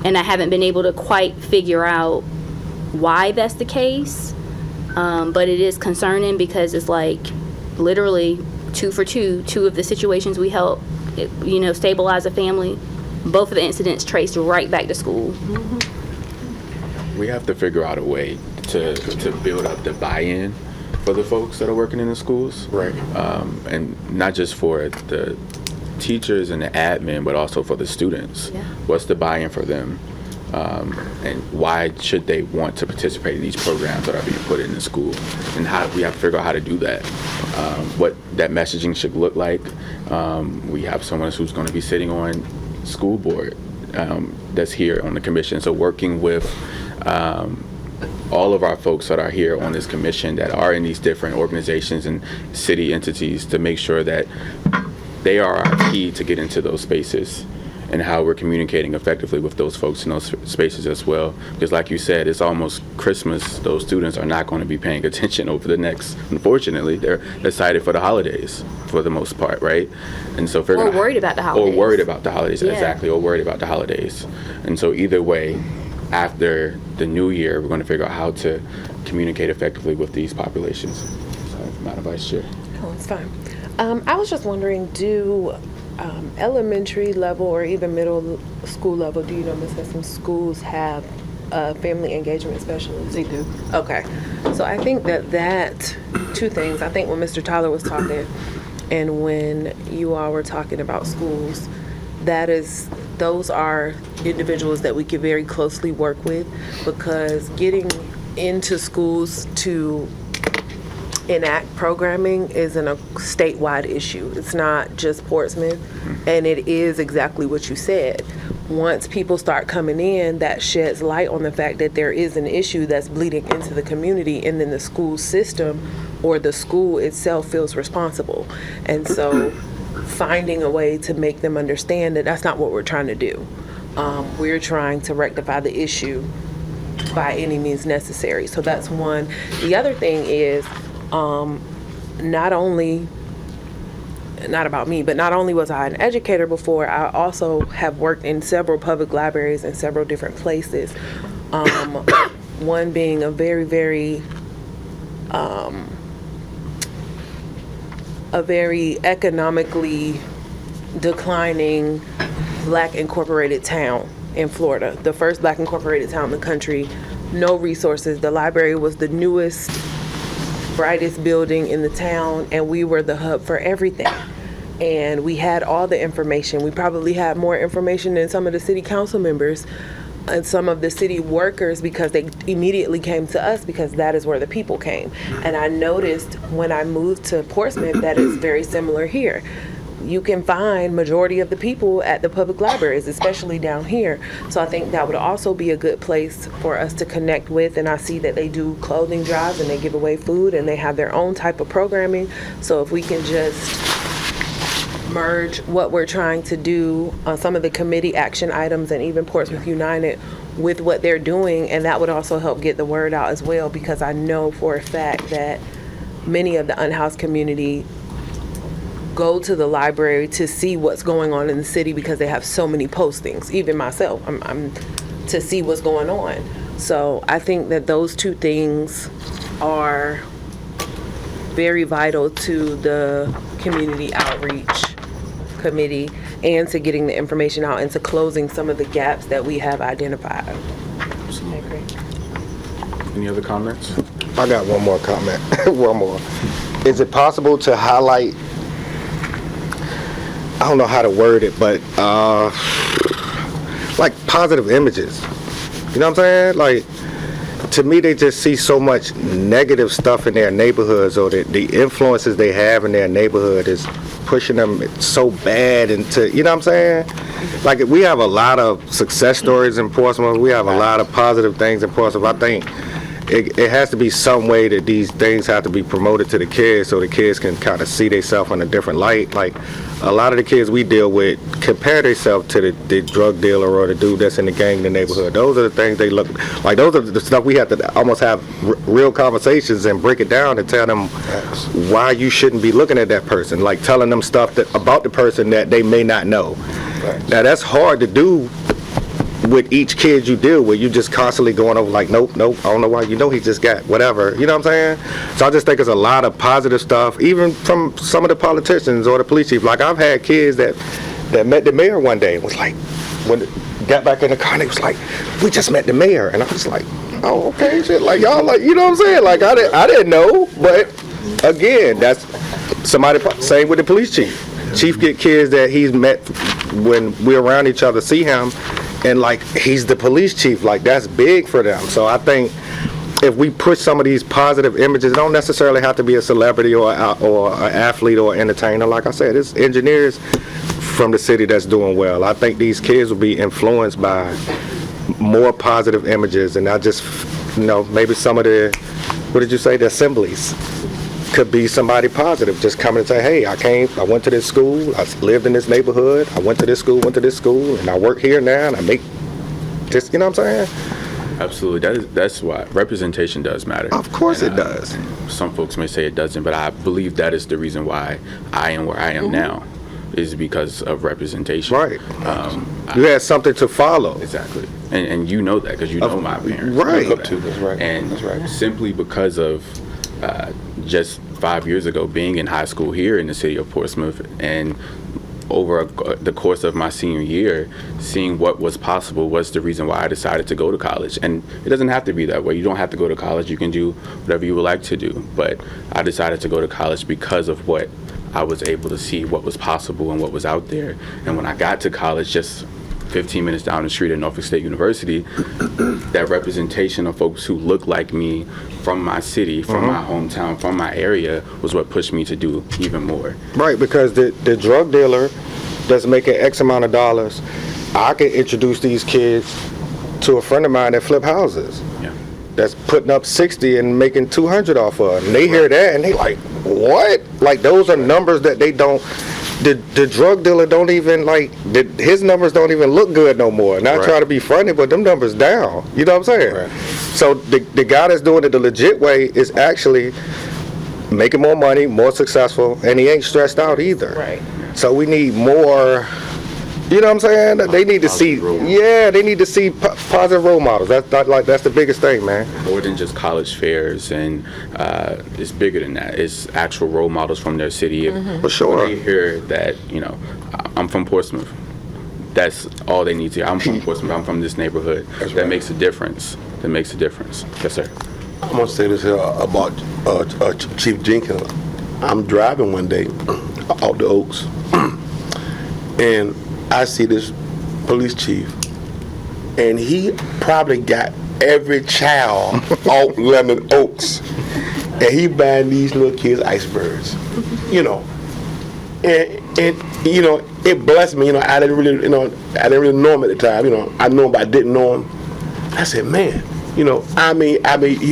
And I haven't been able to quite figure out why that's the case. But it is concerning because it's like literally 2 for 2 of the situations we help, stabilize a family, both of the incidents traced right back to school. We have to figure out a way to build up the buy-in for the folks that are working in the schools. Right. And not just for the teachers and the admin, but also for the students. Yeah. What's the buy-in for them? And why should they want to participate in these programs that are being put in the school? And we have to figure out how to do that. What that messaging should look like. We have someone who's going to be sitting on school board that's here on the commission. So working with all of our folks that are here on this commission that are in these different organizations and city entities to make sure that they are our key to get into those spaces and how we're communicating effectively with those folks in those spaces as well. Because like you said, it's almost Christmas. Those students are not going to be paying attention over the next, unfortunately, they're excited for the holidays for the most part, right? And so Or worried about the holidays. Or worried about the holidays, Yeah. exactly, or worried about the holidays. And so either way, after the new year, we're going to figure out how to communicate effectively with these populations. So, Madam Vice Chair. Oh, it's fine. I was just wondering, do elementary level or even middle school level, do you know, Ms. Hess, some schools have family engagement specialists? They do. Okay. So I think that two things. I think when Mr. Tyler was talking and when you all were talking about schools, those are individuals that we could very closely work with, because getting into schools to enact programming isn't a statewide issue. It's not just Portsmouth, and it is exactly what you said. Once people start coming in, that sheds light on the fact that there is an issue that's bleeding into the community, and then the school system or the school itself feels responsible. And so finding a way to make them understand that that's not what we're trying to do. We're trying to rectify the issue by any means necessary. So that's one. The other thing is, not about me, but not only was I an educator before, I also have worked in several public libraries in several different places. One being a very, very economically declining Black incorporated town in Florida, the first Black incorporated town in the country. No resources. The library was the newest, brightest building in the town, and we were the hub for everything. And we had all the information. We probably had more information than some of the city council members and some of the city workers, because they immediately came to us, because that is where the people came. And I noticed when I moved to Portsmouth that it's very similar here. You can find majority of the people at the public libraries, especially down here. So I think that would also be a good place for us to connect with. And I see that they do clothing drives and they give away food and they have their own type of programming. So if we can just merge what we're trying to do on some of the committee action items and even Portsmouth United with what they're doing, and that would also help get the word out as well, because I know for a fact that many of the unhoused community go to the library to see what's going on in the city, because they have so many postings. Even myself, I'm to see what's going on. So I think that those two things are very vital to the community outreach committee and to getting the information out and to closing some of the gaps that we have identified. I agree. Any other comments? I got one more comment. One more. Is it possible to highlight, I don't know how to word it, but like positive images? You know what I'm saying? Like, to me, they just see so much negative stuff in their neighborhoods, or the influences they have in their neighborhood is pushing them so bad into, you know what I'm saying? Like, we have a lot of success stories in Portsmouth. We have a lot of positive things in Portsmouth. I think it has to be some way that these things have to be promoted to the kids, so the kids can kind of see themselves in a different light. Like, a lot of the kids we deal with compare themselves to the drug dealer or the dude that's in the gang in the neighborhood. Those are the things they look like. Those are the stuff we have to almost have real conversations and break it down and tell them why you shouldn't be looking at that person. Like, telling them stuff about the person that they may not know. Now, that's hard to do with each kid you deal with. You just constantly going over like, nope, I don't know why, you know, he just got whatever, you know what I'm saying? So I just think there's a lot of positive stuff, even from some of the politicians or the police chief. Like, I've had kids that met the mayor one day and was like, when got back in the car, and they was like, we just met the mayor. And I was like, oh, okay, shit, like, y'all, like, you know what I'm saying? Like, I didn't know, but again, that's somebody, same with the police chief. Chief get kids that he's met when we're around each other, see him, and like, he's the police chief. Like, that's big for them. So I think if we push some of these positive images, it don't necessarily have to be a celebrity or an athlete or an entertainer. Like I said, it's engineers from the city that's doing well. I think these kids will be influenced by more positive images, and I just, you know, maybe some of the, what did you say, the assemblies. could be somebody positive, just coming and say, hey, I went to this school, I lived in this neighborhood, I went to this school, and I work here now, and I make just, you know what I'm saying? Absolutely. That's why representation does matter. Of course it does. Some folks may say it doesn't, but I believe that is the reason why I am where I am now, is because of representation. Right. You had something to follow. Exactly. And you know that because you know my parents. Right. You know that. That's right. And That's right. simply because of just 5 years ago being in high school here in the city of Portsmouth, and over the course of my senior year, seeing what was possible was the reason why I decided to go to college. And it doesn't have to be that way. You don't have to go to college. You can do whatever you would like to do. But I decided to go to college because of what I was able to see, what was possible and what was out there. And when I got to college, just 15 minutes down the street at Norfolk State University, that representation of folks who look like me from my city, from my hometown, from my area, was what pushed me to do even more. Right, because the drug dealer that's making X amount of dollars, I can introduce these kids to a friend of mine that flip houses. Yeah. That's putting up 60 and making 200 off of it. And they hear that and they like, what? Like, those are numbers that they don't, the drug dealer don't even like, his numbers don't even look good no more. Not try to be funny, but them numbers down. You know what I'm saying? Right. So the guy that's doing it the legit way is actually making more money, more successful, and he ain't stressed out either. Right. So we need more, you know what I'm saying? They need to see, they need to see positive role models. That's the biggest thing, man. More than just college fairs, and it's bigger than that. It's actual role models from their city. For sure. When they hear that, I'm from Portsmouth, that's all they need to hear. I'm from Portsmouth. I'm from this neighborhood. That makes a difference. That makes a difference. Yes, sir. I'm gonna say this here about Chief Jenkins. I'm driving one day out the Oaks, and I see this police chief, and he probably got every child out Lemon Oaks, and he buying these little kids icebergs, and it blessed me. I didn't really know him at the time. I know him, but I didn't know him. I said, man, he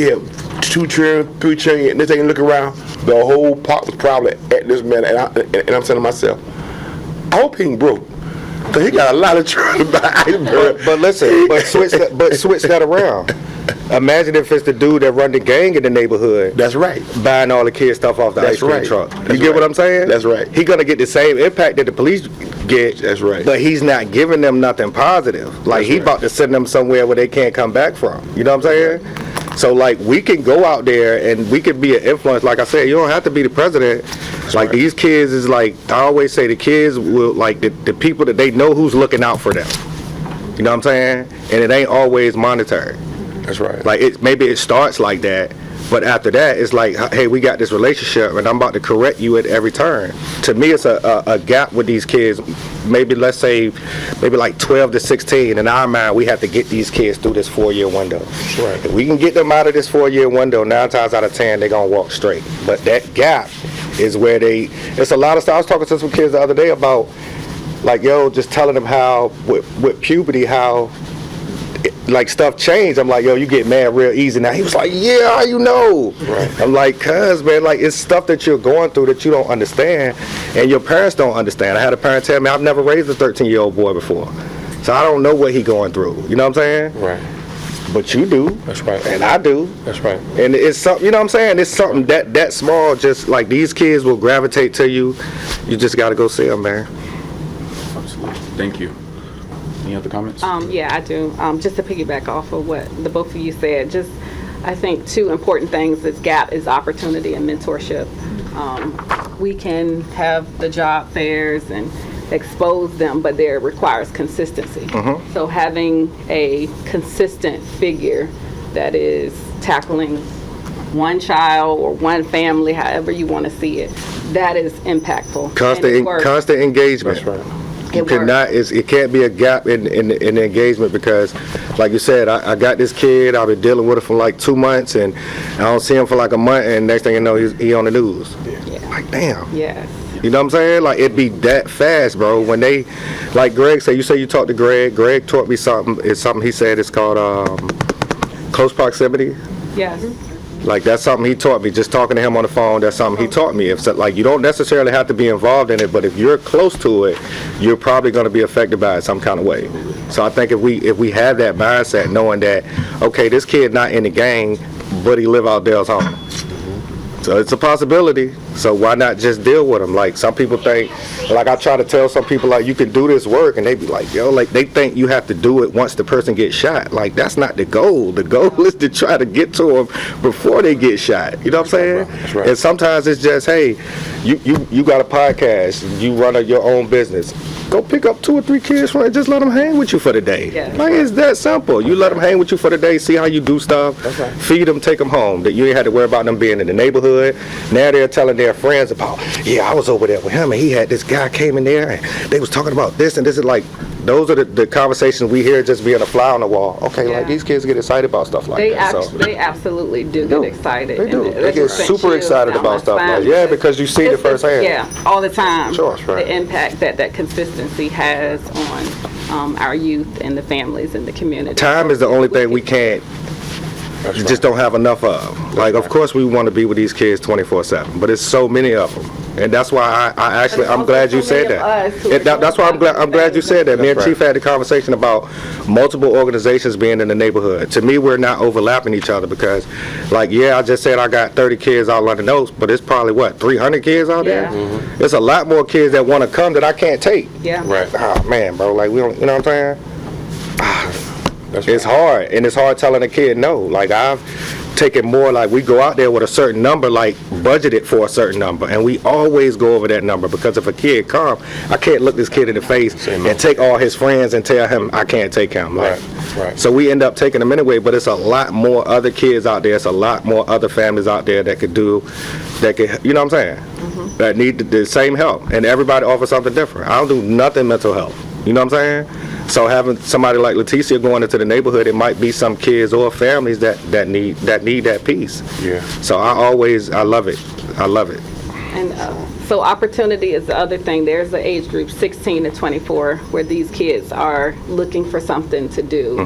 had 2 children, 3 children, and this thing look around, the whole park was probably at this man, and I'm saying to myself, I hope he ain't broke. Cause he got a lot of children by iceberg. But listen, switch that around. Imagine if it's the dude that run the gang in the neighborhood. That's right. Buying all the kids stuff off the ice cream truck. You get what I'm saying? That's right. He gonna get the same impact that the police get. That's right. But he's not giving them nothing positive. Like, he about to send them somewhere where they can't come back from. You know what I'm saying? So, like, we can go out there and we can be an influence. Like I said, you don't have to be the president. Like, these kids is like, I always say, the kids will, like, the people that they know who's looking out for them. You know what I'm saying? And it ain't always monetary. That's right. Like, maybe it starts like that, but after that, it's like, hey, we got this relationship, and I'm about to correct you at every turn. To me, it's a gap with these kids. Maybe, let's say, like 12 to 16. In our mind, we have to get these kids through this 4-year window. That's right. If we can get them out of this 4-year window, 9 times out of 10, they're going to walk straight. But that gap is where it's a lot of stuff. I was talking to some kids the other day about, like, just telling them how, with puberty, how, like, stuff changed. I'm like, you get mad real easy now. He was like, yeah, how you know? Right. I'm like, cuz, man, like, it's stuff that you're going through that you don't understand, and your parents don't understand. I had a parent tell me, I've never raised a 13-year-old boy before, so I don't know what he going through. You know what I'm saying? Right. But you do. That's right. And I do. That's right. And it's something, you know what I'm saying? It's something that small, just like these kids will gravitate to you. You just got to go see them, man. Absolutely. Thank you. Any other comments? Yeah, I do. Just to piggyback off of what the both of you said, I think 2 important things is gap is opportunity and mentorship. We can have the job fairs and expose them, but there requires consistency. So having a consistent figure that is tackling one child or one family, however you want to see it, that is impactful. Constant engagement. That's right. It can't be a gap in the engagement, because, like you said, I got this kid, I've been dealing with it for like 2 months, and I don't see him for like a month, and next thing you know, he on the news. Yeah. Like, damn. Yes. You know what I'm saying? Like, it be that fast, bro. When they, like Greg said, you talked to Greg. Greg taught me something. It's something he said. It's called close proximity. Yes. Like, that's something he taught me. Just talking to him on the phone, that's something he taught me. If so, like, you don't necessarily have to be involved in it, but if you're close to it, you're probably going to be affected by it some kind of way. So I think if we have that mindset, knowing that, okay, this kid not in the gang, but he live out Dale's home. So it's a possibility. So why not just deal with them? Like, some people think, like, I try to tell some people, like, you can do this work, and they be like, yo, like, they think you have to do it once the person gets shot. Like, that's not the goal. The goal is to try to get to them before they get shot. You know what I'm saying? That's right. And sometimes it's just, hey, you got a podcast, you run your own business. Go pick up 2 or 3 kids from it, just let them hang with you for the day. Yeah. Like, it's that simple. You let them hang with you for the day, see how you do stuff, feed them, take them home. That you ain't had to worry about them being in the neighborhood. Now they're telling their friends about, yeah, I was over there with him, and he had this guy came in there, and they was talking about this, and this is like, those are the conversations we hear just being a fly on the wall. Okay, Yeah. like, these kids get excited about stuff like They that. they absolutely do get excited. They do. And They get sent super chills excited down about my stuff spine like, yeah, because you see it it's- firsthand. Yeah, all the time. Sure, that's right. The impact that consistency has on our youth and the families in the community. Time is the only thing we can't, you just don't have enough of. Like, of course we want to be with these kids 24/7, but it's so many of them. And that's why I actually, I'm glad you said that. That's why I'm glad you said that. Me and Chief had the conversation about multiple organizations being in the neighborhood. To me, we're not overlapping each other because, like, yeah, I just said I got 30 kids out London Oaks, but it's probably, what, 300 kids out there? Yeah. There's a lot more kids that want to come that I can't take. Yeah. Right. Oh, man, bro, like, we don't, you know what I'm saying? That's It's right. hard, and it's hard telling a kid no. Like, I've taken more, like, we go out there with a certain number, like, budgeted for a certain number, and we always go over that number, because if a kid come, I can't look this kid in the face Say no. and take all his friends and tell him I can't take him. Like, Right. So we end up taking them anyway, but it's a lot more other kids out there, it's a lot more other families out there that could do, that could, you know what I'm saying? That need the same help, and everybody offers something different. I don't do nothing mental health, you know what I'm saying? So having somebody like Leticia going into the neighborhood, it might be some kids or families that need that piece. Yeah. So I love it. I love it. And so opportunity is the other thing. There's the age group 16 to 24 where these kids are looking for something to do.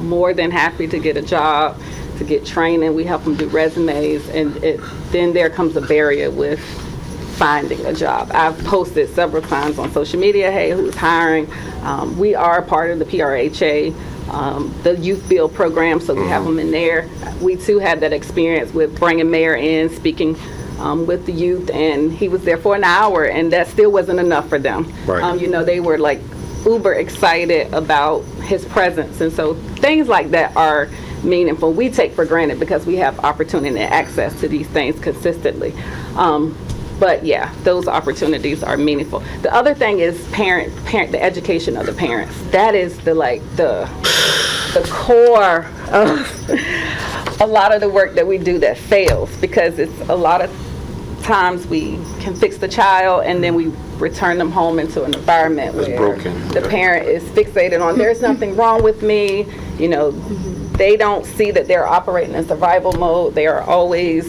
More than happy to get a job, to get training. We help them do resumes, and then there comes a barrier with finding a job. I've posted several times on social media, hey, who's hiring? We are part of the PRHA, the Youth Build program, so we have them in there. We too had that experience with bringing Mayor in, speaking with the youth, and he was there for an hour, and that still wasn't enough for them. Right. You know, they were like uber excited about his presence, and so things like that are meaningful. We take for granted because we have opportunity and access to these things consistently. But yeah, those opportunities are meaningful. The other thing is the education of the parents. That is the core of a lot of the work that we do that fails, because it's a lot of times we can fix the child and then we return them home into an environment where broken. the parent is fixated on there's nothing wrong with me. You know, they don't see that they're operating in survival mode. They are always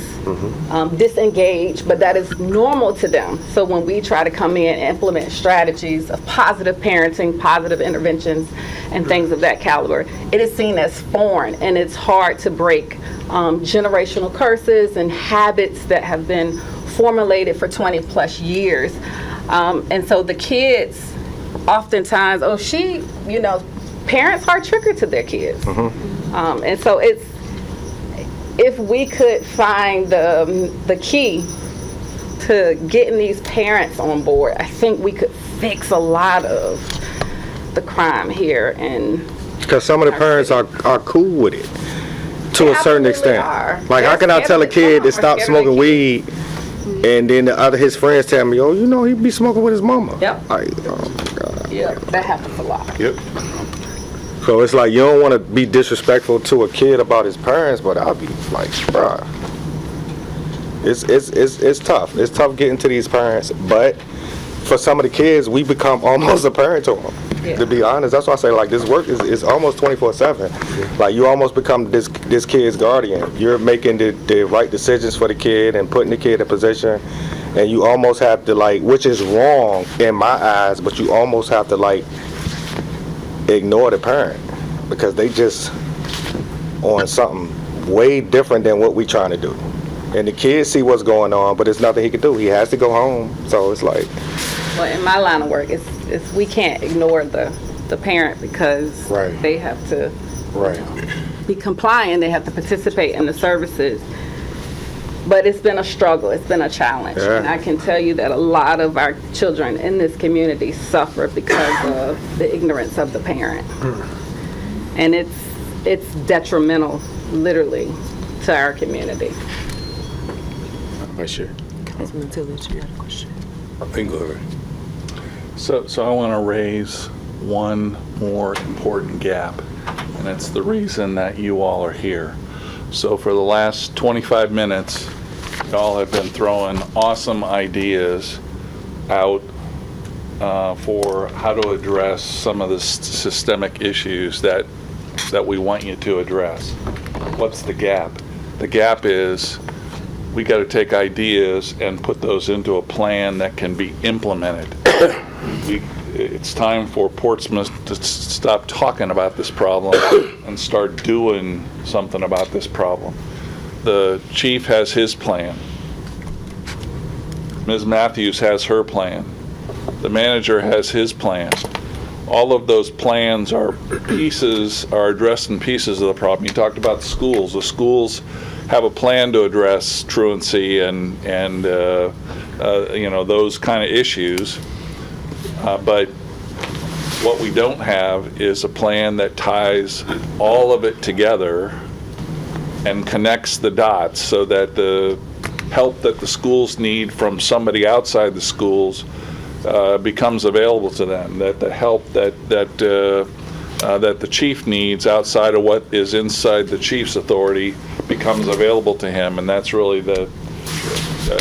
disengaged, but that is normal to them. So when we try to come in and implement strategies of positive parenting, positive interventions, and things of that caliber, it is seen as foreign, and it's hard to break generational curses and habits that have been formulated for 20 plus years. And so the kids oftentimes, parents are triggered to their kids. And so if we could find the key to getting these parents on board, I think we could fix a lot of the crime here. And Because some of the parents are cool with it to a certain absolutely extent. are. Like, how They're can I tell a scared of kid to it. stop They're scared of smoking their weed, and then his friends tell me, oh, you know, he be smoking with his mama. Yep. Like, oh my God. Yeah, that happens a lot. Yep. So it's like, you don't want to be disrespectful to a kid about his parents, but I'll be like, bruh, it's tough. It's tough getting to these parents, but for some of the kids, we become almost a parent to them. Yeah. To be honest, that's why I say, like, this work is almost 24/7. Like, you almost become this kid's guardian. You're making the right decisions for the kid and putting the kid in a position, and you almost have to, like, which is wrong in my eyes, but you almost have to, like, ignore the parent because they just on something way different than what we trying to do. And the kids see what's going on, but there's nothing he can do. He has to go home. So it's like, Well, in my line of work, it's we can't ignore the parent because Right. they have to Right. be compliant, they have to participate in the services. But it's been a struggle, it's been a challenge. Yeah. And I can tell you that a lot of our children in this community suffer because of the ignorance of the parent. And it's detrimental, literally, to our community. Vice Chair. Councilman Tillage, you had a question? You can go ahead. So I want to raise one more important gap, and it's the reason that you all are here. So for the last 25 minutes, y'all have been throwing awesome ideas out for how to address some of the systemic issues that we want you to address. What's the gap? The gap is we got to take ideas and put those into a plan that can be implemented. It's time for Portsmouth to stop talking about this problem and start doing something about this problem. The chief has his plan. Ms. Matthews has her plan. The manager has his plan. All of those plans are addressing pieces of the problem. You talked about the schools. The schools have a plan to address truancy and those kind of issues. But what we don't have is a plan that ties all of it together and connects the dots so that the help that the schools need from somebody outside the schools becomes available to them, that the help that the chief needs outside of what is inside the chief's authority becomes available to him. And that's really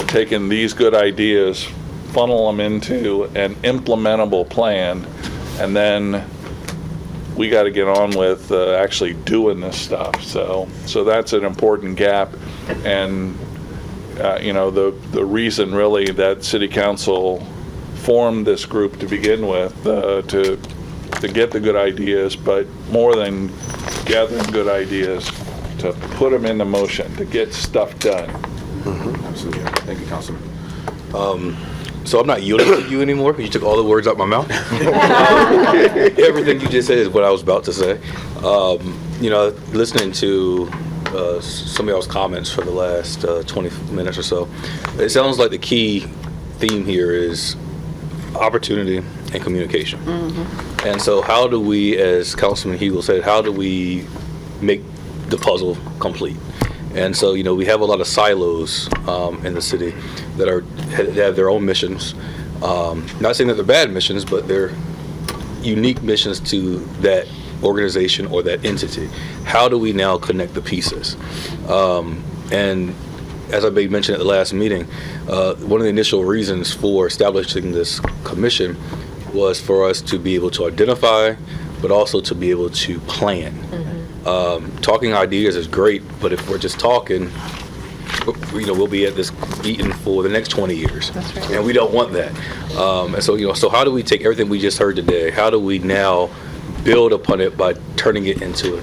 taking these good ideas, funnel them into an implementable plan, and then we got to get on with actually doing this stuff. So that's an important gap, and the reason really that City Council formed this group to begin with, to get the good ideas, but more than gathering good ideas, to put them into motion, to get stuff done. Absolutely. Thank you, Councilman. So I'm not yielding to you anymore because you took all the words out my mouth. Everything you just said is what I was about to say. Listening to some of y'all's comments for the last 20 minutes or so, it sounds like the key theme here is opportunity and communication. Mm-hmm. And so how do we, as Councilman Hugel said, how do we make the puzzle complete? And so, we have a lot of silos in the city that have their own missions. Not saying that they're bad missions, but they're unique missions to that organization or that entity. How do we now connect the pieces? And as I mentioned at the last meeting, one of the initial reasons for establishing this commission was for us to be able to identify, but also to be able to plan. Mm-hmm. Talking ideas is great, but if we're just talking, we'll be at this meeting for the next 20 years. That's right. And we don't want that. And so, so how do we take everything we just heard today? How do we now build upon it by turning it into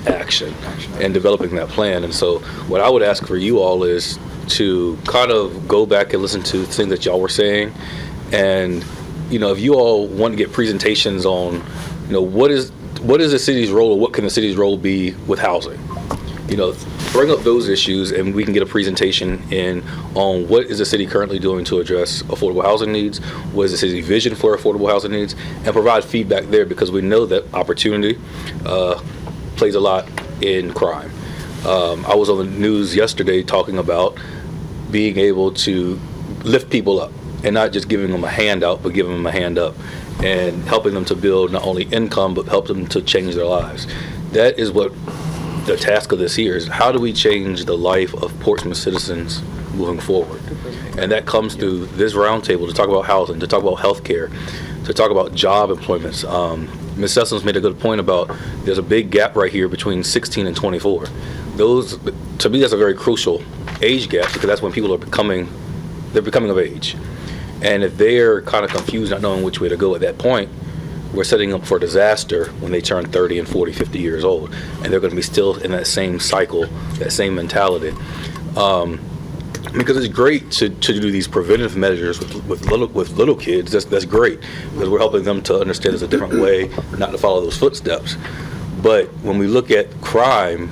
action and developing that plan? And so what I would ask for you all is to kind of go back and listen to things that y'all were saying. And, if you all want to get presentations on, what is the city's role, or what can the city's role be with housing? Bring up those issues and we can get a presentation on what is the city currently doing to address affordable housing needs, what is the city's vision for affordable housing needs, and provide feedback there, because we know that opportunity plays a lot in crime. I was on the news yesterday talking about being able to lift people up and not just giving them a handout, but giving them a hand up and helping them to build not only income, but help them to change their lives. That is what the task of this here is. How do we change the life of Portsmouth citizens moving forward? And that comes through this roundtable to talk about housing, to talk about healthcare, to talk about job employments. Ms. Sessons made a good point about there's a big gap right here between 16 and 24. Those, to me, that's a very crucial age gap, because that's when people are becoming of age. And if they're kind of confused, not knowing which way to go at that point, we're setting up for disaster when they turn 30 and 40, 50 years old, and they're going to be still in that same cycle, that same mentality. Because it's great to do these preventive measures with little kids. That's great, because we're helping them to understand there's a different way not to follow those footsteps. But when we look at crime,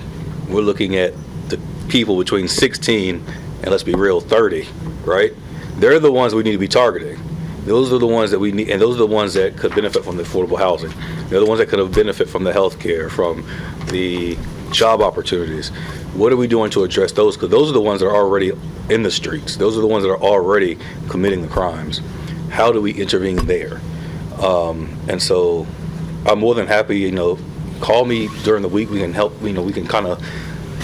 we're looking at the people between 16 and, let's be real, 30, right? They're the ones we need to be targeting. Those are the ones that we need, and those are the ones that could benefit from the affordable housing. They're the ones that could benefit from the health care, from the job opportunities. What are we doing to address those? Because those are the ones that are already in the streets. Those are the ones that are already committing the crimes. How do we intervene there? And so I'm more than happy, call me during the week. We can help, we can kind of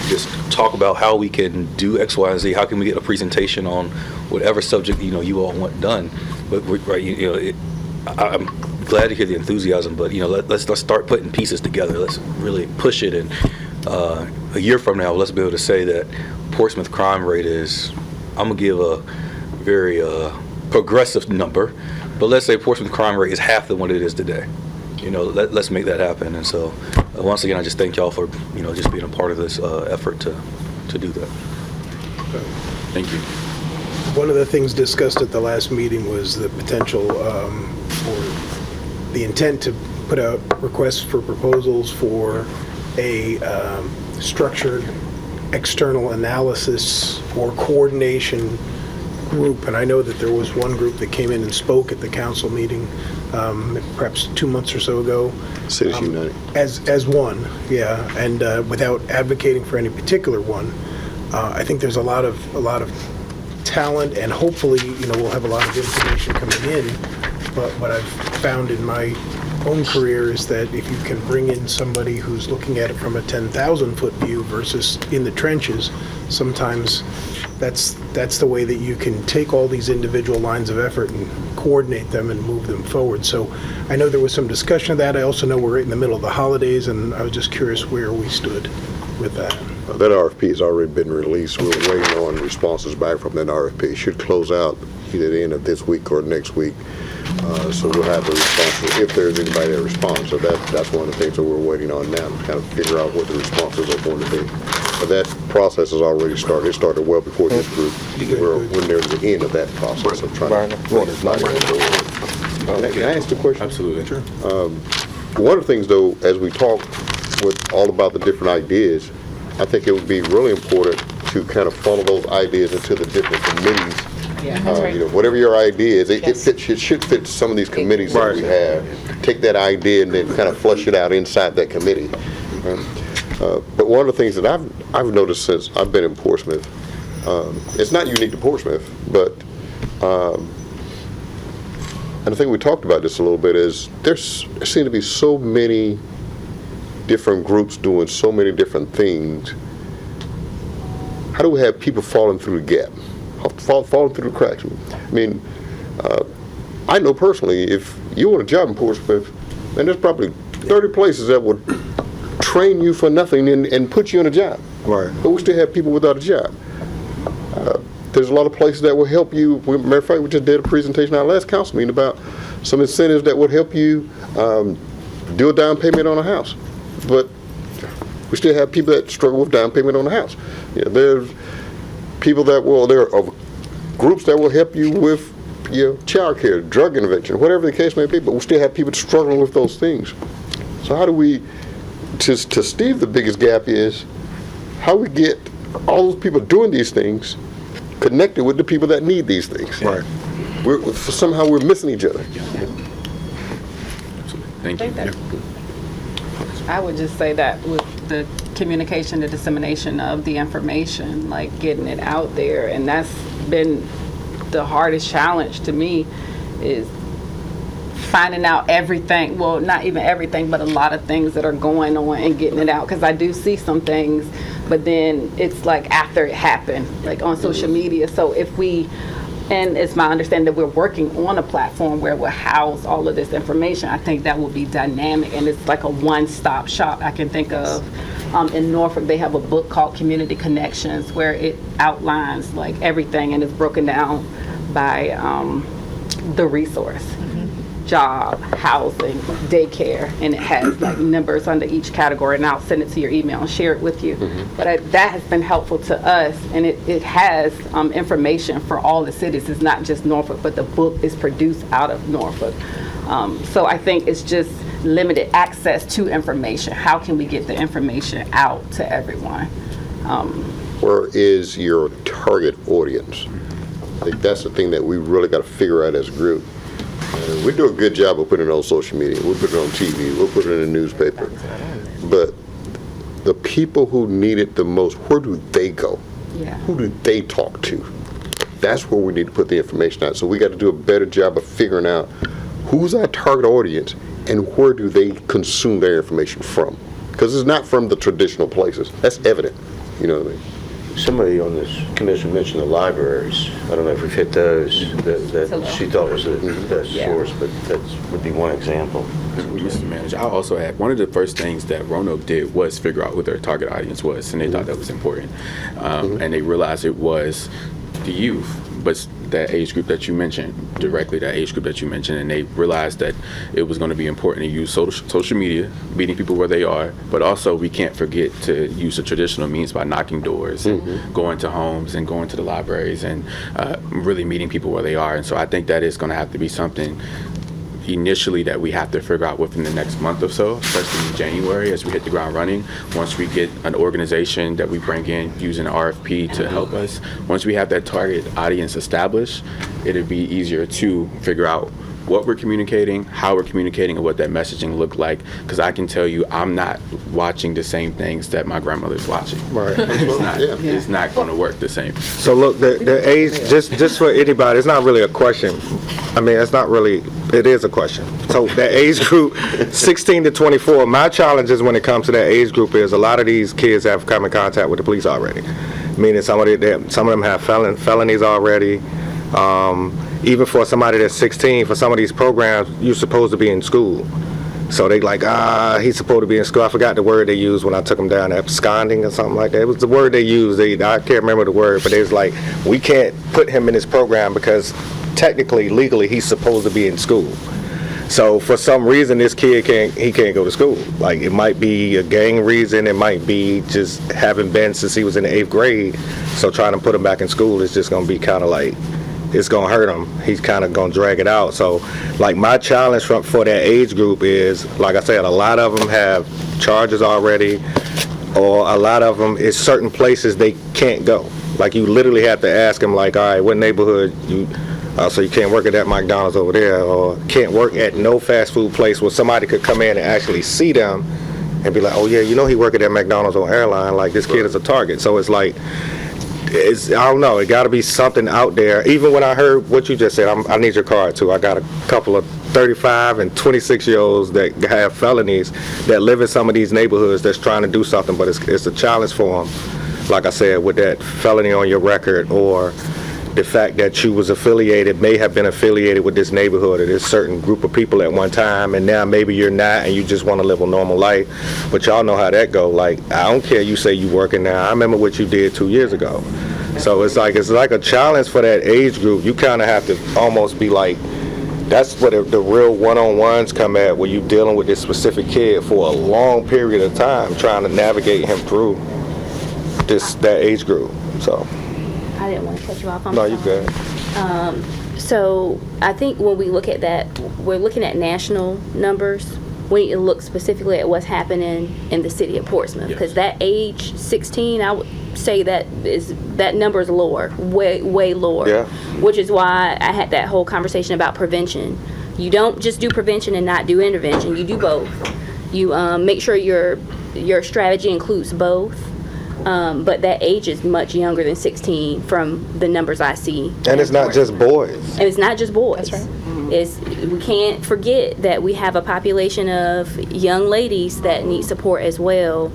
just talk about how we can do X, Y, and Z. How can we get a presentation on whatever subject, you all want done. But, right, I'm glad to hear the enthusiasm, but, let's start putting pieces together. Let's really push it. And a year from now, let's be able to say that Portsmouth crime rate is, I'm going to give a very progressive number, but let's say Portsmouth crime rate is half than what it is today. Let's make that happen. And so, once again, I just thank y'all for, just being a part of this effort to do that. Thank you. One of the things discussed at the last meeting was the potential for the intent to put out requests for proposals for a structured external analysis or coordination group. And I know that there was one group that came in and spoke at the council meeting perhaps 2 months or so ago. Citizens United. As one, yeah. And without advocating for any particular one, I think there's a lot of talent, and hopefully, we'll have a lot of information coming in. But what I've found in my own career is that if you can bring in somebody who's looking at it from a 10,000-foot view versus in the trenches, sometimes that's the way that you can take all these individual lines of effort and coordinate them and move them forward. So I know there was some discussion of that. I also know we're right in the middle of the holidays, and I was just curious where we stood with that. That RFP has already been released. We're waiting on responses back from that RFP. It should close out either the end of this week or next week. So we'll have the responses if there's anybody that responds. So that's one of the things that we're waiting on now, to kind of figure out what the responses are going to be. But that process has already started. It started well before this group. We're near the end of that process of trying to. Can I ask the question? Absolutely. Sure. One of the things, though, as we talk with all about the different ideas, I think it would be really important to kind of funnel those ideas into the different committees. Yeah, that's right. Whatever your idea is, it should fit some of these committees that we have. Take that idea and then kind of flush it out inside that committee. But one of the things that I've noticed since I've been in Portsmouth, it's not unique to Portsmouth, but and I think we talked about this a little bit, is there seem to be so many different groups doing so many different things. How do we have people falling through the gap, falling through the cracks? I mean, I know personally, if you want a job in Portsmouth, and there's probably 30 places that would train you for nothing and put you in a job. Right. But we still have people without a job. There's a lot of places that will help you. Matter of fact, we just did a presentation at our last council meeting about some incentives that would help you do a down payment on a house. But we still have people that struggle with down payment on a house. There's people there are groups that will help you with child care, drug intervention, whatever the case may be, but we still have people struggling with those things. So how do we, to Steve, the biggest gap is how we get all those people doing these things connected with the people that need these things. Right. Somehow we're missing each other. Thank you. I would just say that with the communication, the dissemination of the information, like getting it out there, and that's been the hardest challenge to me, is finding out everything, well, not even everything, but a lot of things that are going on and getting it out. Because I do see some things, but then it's like after it happened, like on social media. So if we, and it's my understanding that we're working on a platform where we'll house all of this information, I think that will be dynamic, and it's like a one-stop shop. I can think of in Norfolk, they have a book called Community Connections, where it outlines like everything and it's broken down by the resource. job, housing, daycare, and it has like numbers under each category, and I'll send it to your email and share it with you. But that has been helpful to us, and it has information for all the cities. It's not just Norfolk, but the book is produced out of Norfolk. So I think it's just limited access to information. How can we get the information out to everyone? Where is your target audience? I think that's the thing that we really got to figure out as a group. We do a good job of putting it on social media. We'll put it on TV. We'll put it in the newspaper. But the people who need it the most, where do they go? Yeah. Who do they talk to? That's where we need to put the information out. So we got to do a better job of figuring out who's our target audience and where do they consume their information from. Because it's not from the traditional places. That's evident. You know what I mean? Somebody on this commission mentioned the libraries. I don't know if we've hit those that she thought was the source, but that would be one example. Mr. Manager, I also add, one of the first things that Roanoke did was figure out who their target audience was, and they thought that was important. And they realized it was the youth, but that age group that you mentioned, directly that age group that you mentioned, and they realized that it was going to be important to use social media, meeting people where they are, but also we can't forget to use the traditional means by knocking doors, and going to homes and going to the libraries and really meeting people where they are. And so I think that is going to have to be something initially that we have to figure out within the next month or so, especially in January as we hit the ground running. Once we get an organization that we bring in using an RFP to help us, once we have that target audience established, it'll be easier to figure out what we're communicating, how we're communicating, and what that messaging looked like. Because I can tell you, I'm not watching the same things that my grandmother's watching. Right. It's not going to work the same. So look, the age, just for anybody, it's not really a question. I mean, it's not really, it is a question. So the age group, 16 to 24, my challenges when it comes to that age group is a lot of these kids have come in contact with the police already. Meaning some of them have felonies already. Even for somebody that's 16, for some of these programs, you're supposed to be in school. So they like, he's supposed to be in school. I forgot the word they used when I took him down there, absconding or something like that. It was the word they used. I can't remember the word, but it was like, we can't put him in this program because technically, legally, he's supposed to be in school. So for some reason, this kid can't go to school. Like, it might be a gang reason. It might be just having been since he was in the 8th grade. So trying to put him back in school is just going to be kind of like, it's going to hurt him. He's kind of going to drag it out. So, like, my challenge for that age group is, like I said, a lot of them have charges already, or a lot of them is certain places they can't go. Like, you literally have to ask them, like, all right, what neighborhood so you can't work at that McDonald's over there, or can't work at no fast food place where somebody could come in and actually see them and be like, oh, yeah, you know he work at that McDonald's or airline. Like, this kid is a target. So it's like, I don't know, it got to be something out there. Even when I heard what you just said, I need your card too. I got a couple of 35 and 26-year-olds that have felonies that live in some of these neighborhoods that's trying to do something, but it's a challenge for them. Like I said, with that felony on your record, or the fact that you may have been affiliated with this neighborhood or this certain group of people at one time, and now maybe you're not and you just want to live a normal life. But y'all know how that go. Like, I don't care you say you working now. I remember what you did 2 years ago. So it's like a challenge for that age group. You kind of have to almost be like, that's where the real one-on-ones come at, where you're dealing with this specific kid for a long period of time, trying to navigate him through that age group. So I didn't want to cut you off. No, you're good. So I think when we look at that, we're looking at national numbers. We need to look specifically at what's happening in the city of Portsmouth, because that age 16, I would say that number is lower, way lower. Yeah. Which is why I had that whole conversation about prevention. You don't just do prevention and not do intervention. You do both. You make sure your strategy includes both. But that age is much younger than 16 from the numbers I see. And it's not just boys. And it's not just boys. That's right. We can't forget that we have a population of young ladies that need support as well.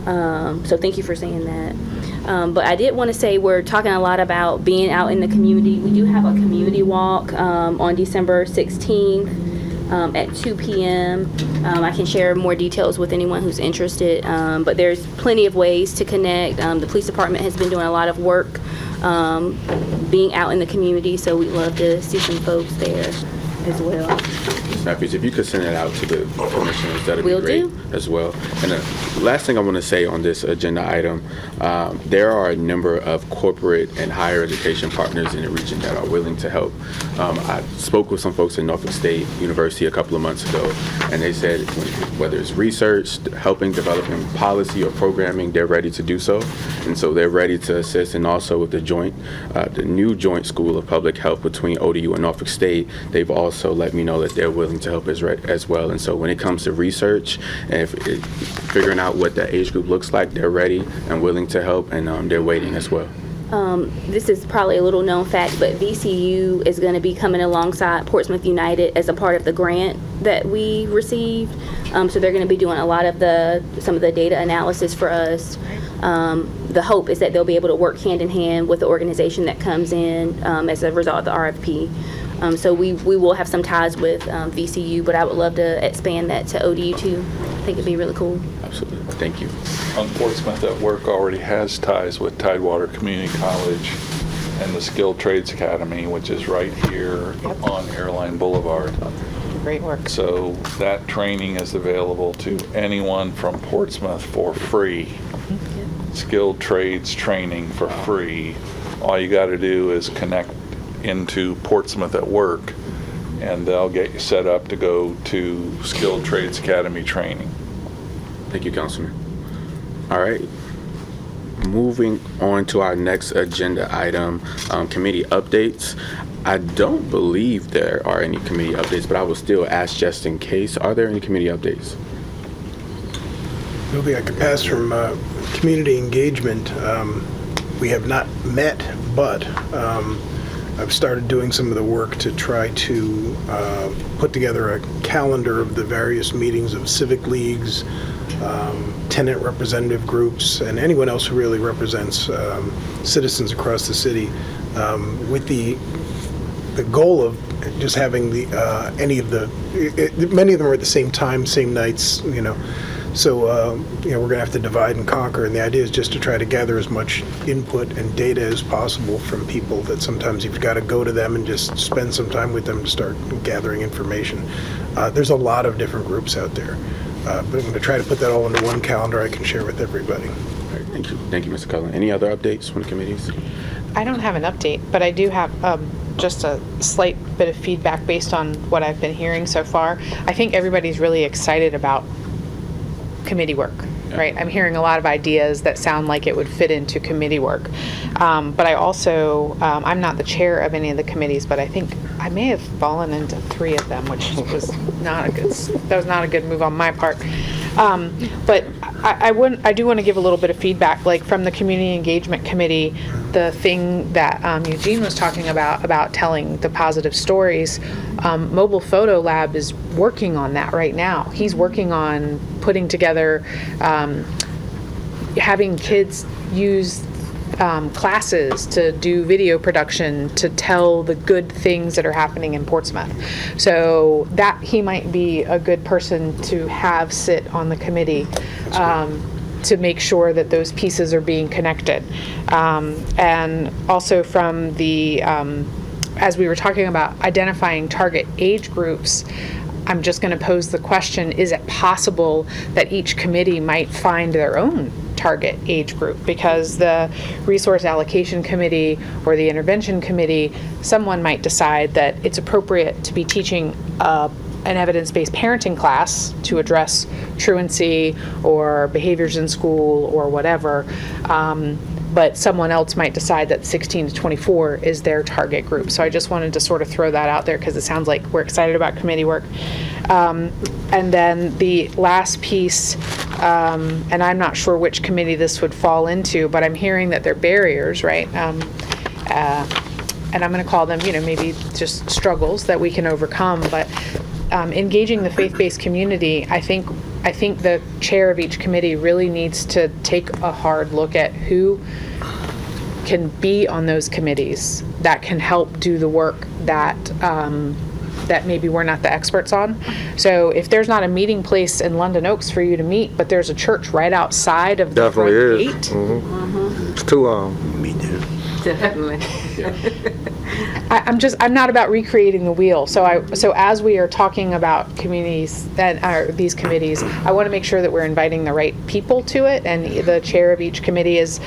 So thank you for saying that. But I did want to say we're talking a lot about being out in the community. We do have a community walk on December 16th. At 2 p.m. I can share more details with anyone who's interested, but there's plenty of ways to connect. The police department has been doing a lot of work being out in the community, so we'd love to see some folks there as well. Ms. Matthews, if you could send it out to the commissioners, that'd be Will great do. as well. And the last thing I want to say on this agenda item, there are a number of corporate and higher education partners in the region that are willing to help. I spoke with some folks in Norfolk State University a couple of months ago, and they said whether it's research, helping developing policy or programming, they're ready to do so. And so they're ready to assist, and also with the new joint school of public health between ODU and Norfolk State, they've also let me know that they're willing to help as well. And so when it comes to research and figuring out what that age group looks like, they're ready and willing to help, and they're waiting as well. This is probably a little known fact, but VCU is going to be coming alongside Portsmouth United as a part of the grant that we received. So they're going to be doing a lot of some of the data analysis for us. The hope is that they'll be able to work hand in hand with the organization that comes in as a result of the RFP. So we will have some ties with VCU, but I would love to expand that to ODU too. I think it'd be really cool. Absolutely. Thank you. Portsmouth at Work already has ties with Tidewater Community College and the Skilled Trades Academy, which is right here on Airline Boulevard. Great work. So that training is available to anyone from Portsmouth for free. Skilled trades training for free. All you got to do is connect into Portsmouth at Work, and they'll get you set up to go to Skilled Trades Academy training. Thank you, Councilman. All right. Moving on to our next agenda item, committee updates. I don't believe there are any committee updates, but I will still ask just in case. Are there any committee updates? The only thing I could pass from community engagement, we have not met, but I've started doing some of the work to try to put together a calendar of the various meetings of civic leagues, tenant representative groups, and anyone else who really represents citizens across the city, with the goal of just having many of them are at the same time, same nights, So, we're going to have to divide and conquer, and the idea is just to try to gather as much input and data as possible from people that sometimes you've got to go to them and just spend some time with them to start gathering information. There's a lot of different groups out there, but I'm going to try to put that all into one calendar I can share with everybody. All right, thank you. Thank you, Mr. Cullen. Any other updates from the committees? I don't have an update, but I do have just a slight bit of feedback based on what I've been hearing so far. I think everybody's really excited about committee work, right? I'm hearing a lot of ideas that sound like it would fit into committee work. But I also, I'm not the chair of any of the committees, but I think I may have fallen into 3 of them, which was not a good move on my part. But I do want to give a little bit of feedback, like from the Community Engagement Committee, the thing that Eugene was talking about telling the positive stories. Mobile Photo Lab is working on that right now. He's working on putting together, having kids use classes to do video production to tell the good things that are happening in Portsmouth. So that he might be a good person to have sit on the committee to make sure that those pieces are being connected. And also from the, as we were talking about identifying target age groups, I'm just going to pose the question, is it possible that each committee might find their own target age group? Because the resource allocation committee or the intervention committee, someone might decide that it's appropriate to be teaching an evidence-based parenting class to address truancy or behaviors in school or whatever. But someone else might decide that 16 to 24 is their target group. So I just wanted to sort of throw that out there because it sounds like we're excited about committee work. And then the last piece, and I'm not sure which committee this would fall into, but I'm hearing that they're barriers, right? And I'm going to call them, maybe just struggles that we can overcome. But engaging the faith-based community, I think the chair of each committee really needs to take a hard look at who can be on those committees that can help do the work that that maybe we're not the experts on. So if there's not a meeting place in London Oaks for you to meet, but there's a church right outside of the front gate. It's too Definitely. I'm not about recreating the wheel. So as we are talking about communities that are these committees, I want to make sure that we're inviting the right people to it, and the chair of each committee is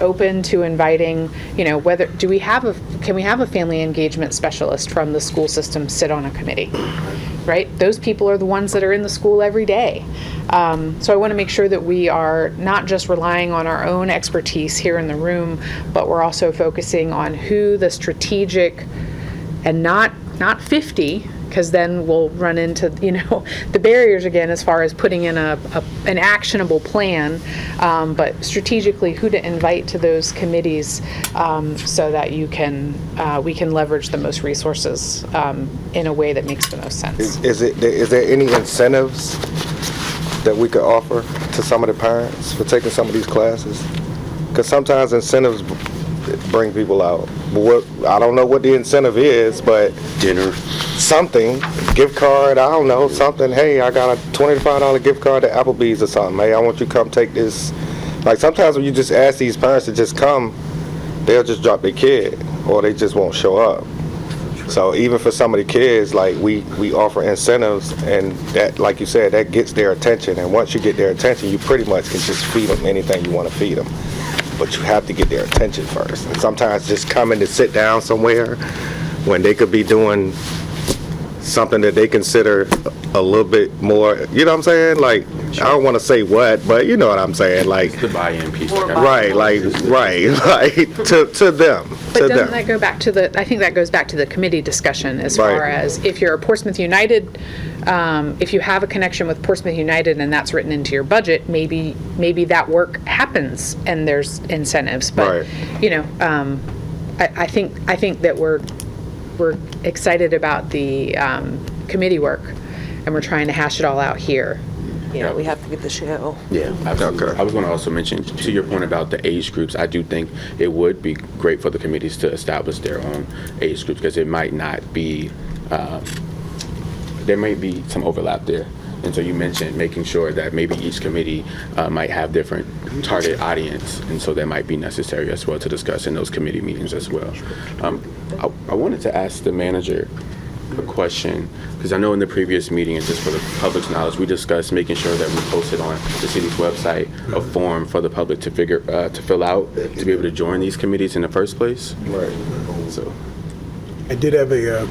open to inviting, whether can we have a family engagement specialist from the school system sit on a committee, right? Those people are the ones that are in the school every day. So I want to make sure that we are not just relying on our own expertise here in the room, but we're also focusing on who the strategic, and not 50, because then we'll run into the barriers again as far as putting in an actionable plan, but strategically who to invite to those committees, so that we can leverage the most resources in a way that makes the most sense. Is there any incentives that we could offer to some of the parents for taking some of these classes? Because sometimes incentives bring people out. But I don't know what the incentive is, but Dinner. something, gift card, I don't know, something. Hey, I got a $25 gift card to Applebee's or something. Hey, I want you to come take this. Like sometimes when you just ask these parents to just come, they'll just drop their kid or they just won't show up. So even for some of the kids, like we offer incentives, and that, like you said, that gets their attention. And once you get their attention, you pretty much can just feed them anything you want to feed them. But you have to get their attention first. And sometimes just coming to sit down somewhere when they could be doing something that they consider a little bit more, you know what I'm saying? Like, I don't want to say what, but you know what I'm saying? Like, The buy-in piece. right, like to them. But doesn't that go back to I think that goes back to the committee discussion as far as if you're a Portsmouth United, if you have a connection with Portsmouth United and that's written into your budget, maybe that work happens and there's incentives. But, I think that we're excited about the committee work, and we're trying to hash it all out here. Yeah, we have to get the shell. Yeah, absolutely. Okay. I was going to also mention, to your point about the age groups, I do think it would be great for the committees to establish their own age groups, because it might not be, there may be some overlap there. And so you mentioned making sure that maybe each committee might have different target audience, and so that might be necessary as well to discuss in those committee meetings as well. I wanted to ask the manager a question, because I know in the previous meeting, and just for the public's knowledge, we discussed making sure that we posted on the city's website a form for the public to fill out to be able to join these committees in the first place. Right. So I did have a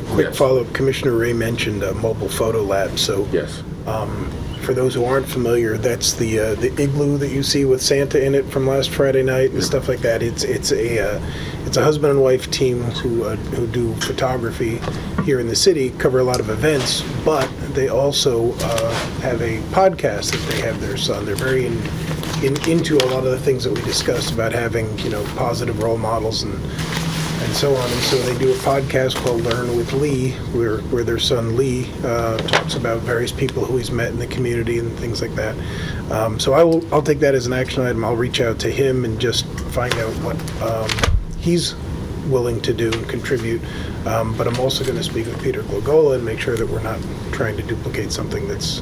quick follow-up. Commissioner Ray mentioned a mobile photo lab. So yes. For those who aren't familiar, that's the igloo that you see with Santa in it from last Friday night and stuff like that. It's a husband and wife team who do photography here in the city, cover a lot of events, but they also have a podcast that they have their son. They're very into a lot of the things that we discussed about having positive role models and so on. And so they do a podcast called Learn with Lee, where their son Lee talks about various people who he's met in the community and things like that. So I'll take that as an action item. I'll reach out to him and just find out what he's willing to do and contribute. But I'm also going to speak with Peter Glogola and make sure that we're not trying to duplicate something that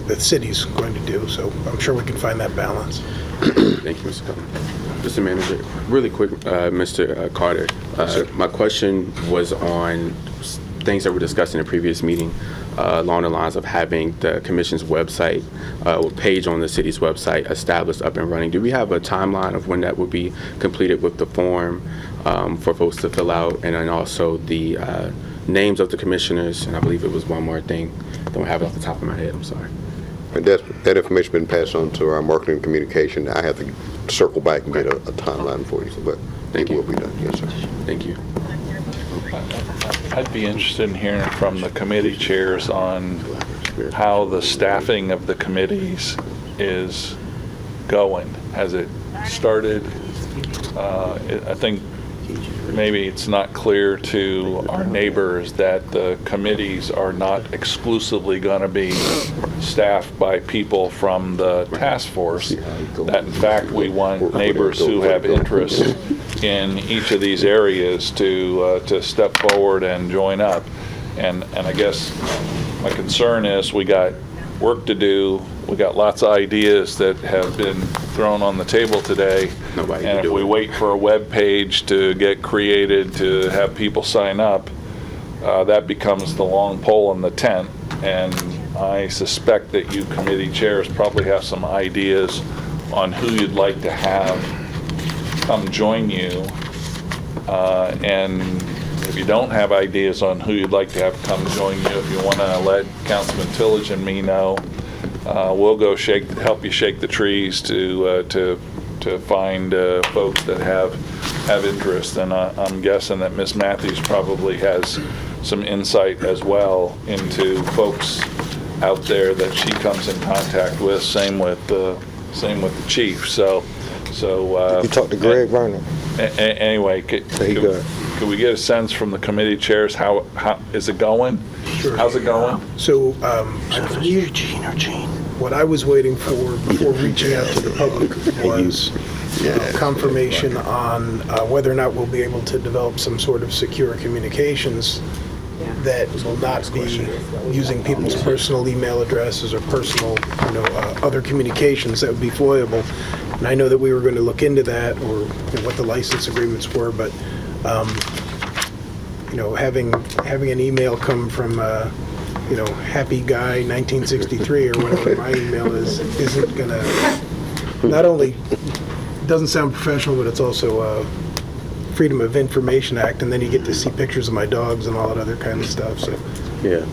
the city's going to do. So I'm sure we can find that balance. Thank you, Mr. Cullen. Mr. Manager, really quick, Mr. Carter, my question was on things that were discussed in the previous meeting along the lines of having the commission's website, page on the city's website established, up and running. Do we have a timeline of when that would be completed with the form for folks to fill out, and then also the names of the commissioners? And I believe it was one more thing. Don't have it off the top of my head, I'm sorry. That information been passed on to our marketing and communication. I have to circle back and get a timeline for you, but it will be done. Yes, sir. Thank you. I'd be interested in hearing from the committee chairs on how the staffing of the committees is going. Has it started? I think maybe it's not clear to our neighbors that the committees are not exclusively going to be staffed by people from the task force, that in fact we want neighbors who have interest in each of these areas to step forward and join up. And I guess my concern is we got work to do. We got lots of ideas that have been thrown on the table today. Nobody And can if do we it. wait for a web page to get created to have people sign up, that becomes the long pole in the tent. And I suspect that you committee chairs probably have some ideas on who you'd like to have come join you. And if you don't have ideas on who you'd like to have come join you, if you want to let Councilman Tillage and me know, we'll go help you shake the trees to find folks that have interest. And I'm guessing that Ms. Matthews probably has some insight as well into folks out there that she comes in contact with. Same with the chief. So. You talked to Greg Vernon. Anyway, could we get a sense from the committee chairs, how is it going? Sure. How's it going? So I believe what I was waiting for before reaching out to the public was confirmation on whether or not we'll be able to develop some sort of secure communications that will not be using people's personal email addresses or personal, other communications that would be foilable. And I know that we were going to look into that, or what the license agreements were, but having an email come from Happy Guy 1963 or whatever my email isn't going to, not only doesn't sound professional, but it's also Freedom of Information Act, and then you get to see pictures of my dogs and all that other kind of stuff. So Yeah.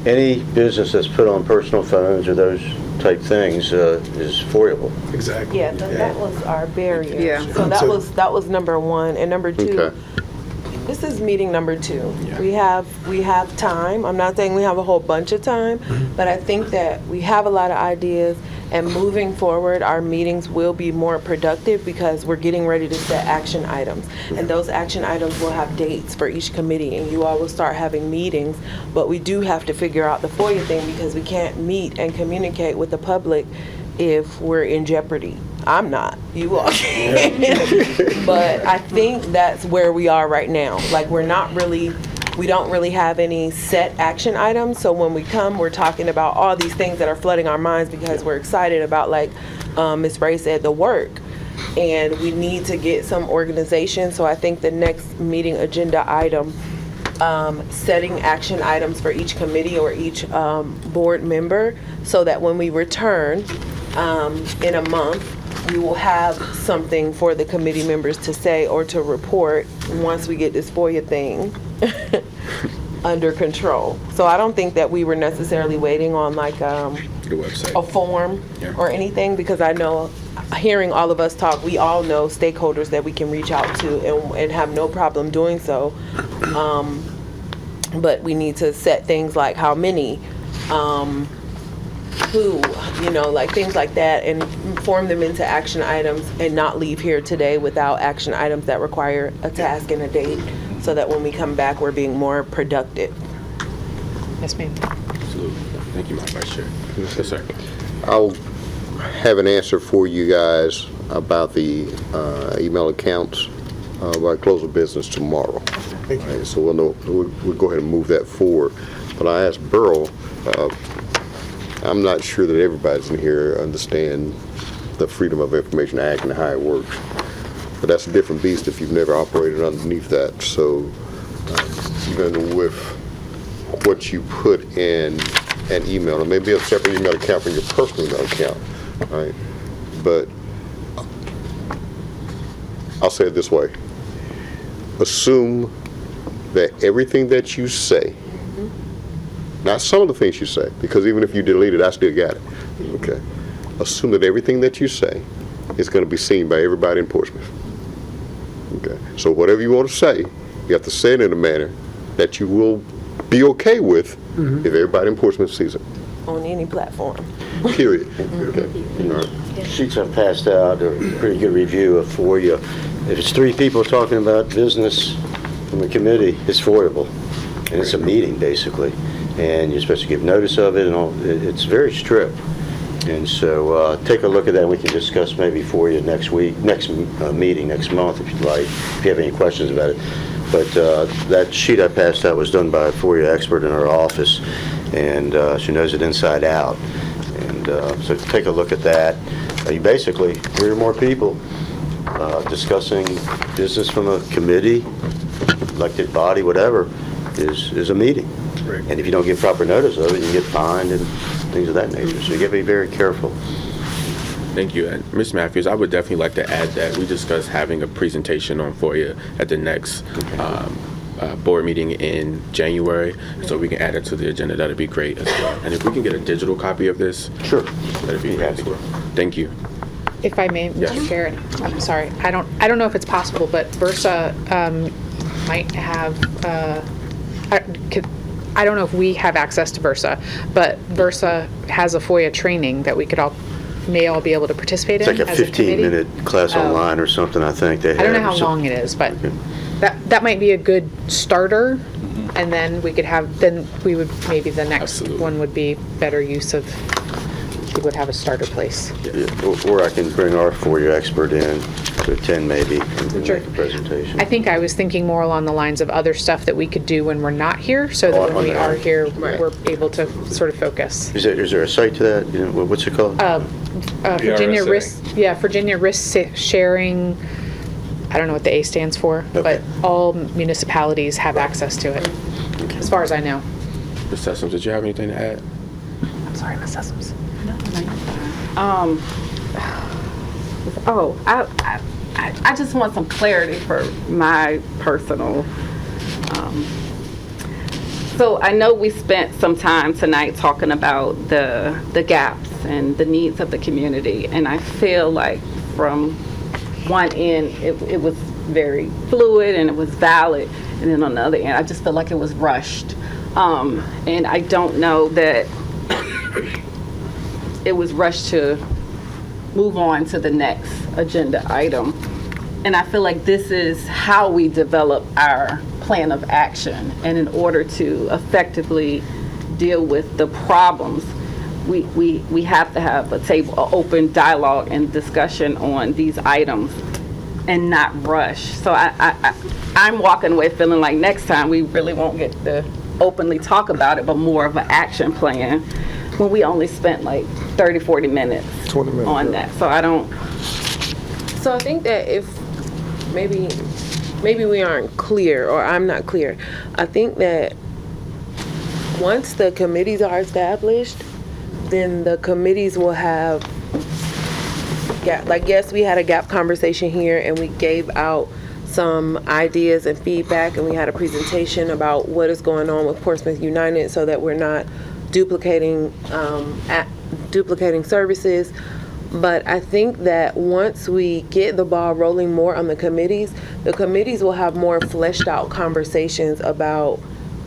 Any business that's put on personal phones or those type things is foilable. Exactly. Yeah, that was our barrier. Yeah. So that was number one. And number two, Okay. this is meeting number two. We have time. I'm not saying we have a whole bunch of time, but I think that we have a lot of ideas, and moving forward, our meetings will be more productive because we're getting ready to set action items. And those action items will have dates for each committee, and you all will start having meetings. But we do have to figure out the FOIA thing, because we can't meet and communicate with the public if we're in jeopardy. I'm not. You all can. But I think that's where we are right now. Like, we don't really have any set action items. So when we come, we're talking about all these things that are flooding our minds because we're excited about, like Ms. Bray said, the work. And we need to get some organization. So I think the next meeting agenda item, setting action items for each committee or each board member, so that when we return in a month, we will have something for the committee members to say or to report once we get this FOIA thing under control. So I don't think that we were necessarily waiting on like a form or anything, because I know, hearing all of us talk, we all know stakeholders that we can reach out to and have no problem doing so. But we need to set things like how many, who, like things like that, and form them into action items, and not leave here today without action items that require a task and a date, so that when we come back, we're being more productive. Yes, ma'am. Absolutely. Thank you, Madam Vice Chair. Yes, sir. I'll have an answer for you guys about the email accounts by close of business tomorrow. Thank you. Right, so we'll know, we'll go ahead and move that forward. But I asked Burl, I'm not sure that everybody's in here understand the Freedom of Information Act and how it works. But that's a different beast if you've never operated underneath that. So even with what you put in an email, it may be a separate email account from your personal email account, right? But I'll say it this way. Assume that everything that you say, not some of the things you say, because even if you delete it, I still got it, okay? Assume that everything that you say is going to be seen by everybody in Portsmouth, okay? So whatever you want to say, you have to say it in a manner that you will be okay with if everybody in Portsmouth sees it. On any platform. Period. Okay. All right. Sheets I've passed out are a pretty good review of FOIA. If it's 3 people talking about business from a committee, it's foilable. And it's a meeting, basically. And you're supposed to give notice of it, and all. It's very strict. And so take a look at that, and we can discuss maybe FOIA next meeting, next month, if you'd like, if you have any questions about it. But that sheet I passed out was done by a FOIA expert in our office, and she knows it inside out. And so take a look at that. You basically, 3 or more people discussing business from a committee, elected body, whatever, is a meeting. Right. And if you don't give proper notice of it, you get fined and things of that nature. So you got to be very careful. Thank you. And Ms. Matthews, I would definitely like to add that we discussed having a presentation on FOIA at the next board meeting in January, so we can add it to the agenda. That'd be great as well. And if we can get a digital copy of this, Sure. that'd be great as well. Thank you. If I may, Yes. Mr. Chair, I'm sorry, I don't know if it's possible, but Versa might have, I don't know if we have access to Versa, but Versa has a FOIA training that we could may all be able to participate in It's like a as a committee. 15-minute class online or something, I think they have. I don't know how long it is, but that might be a good starter, and then we could have, then we would, maybe the next Absolutely. one would be better use of, we would have a starter place. Yeah, or I can bring our FOIA expert in to attend maybe and Sure. make a presentation. I think I was thinking more along the lines of other stuff that we could do when we're not here, so that when we are here, we're able to sort of focus. Is there a site to that? You know, what's it called? Virginia VRSA. Virginia Risk Sharing, I don't know what the A stands for, Okay. but all municipalities have access to it, as far as I know. Ms. Sessoms, did you have anything to add? I'm sorry, Ms. Sessoms. I just want some clarity for my personal. So I know we spent some time tonight talking about the gaps and the needs of the community, and I feel like from one end it was very fluid and it was valid, and then on the other end I just feel like it was rushed, and I don't know that it was rushed to move on to the next agenda item. And I feel like this is how we develop our plan of action. And in order to effectively deal with the problems, we have to have a table, an open dialogue and discussion on these items and not rush. So I'm walking away feeling like next time we really won't get to openly talk about it, but more of an action plan when we only spent like 30, 40 minutes, 20 minutes on that. So I don't. So I think that if maybe we aren't clear, or I'm not clear, I think that once the committees are established, then the committees will have yes, we had a gap conversation here and we gave out some ideas and feedback, and we had a presentation about what is going on with Portsmouth United so that we're not duplicating services. But I think that once we get the ball rolling more on the committees will have more fleshed out conversations about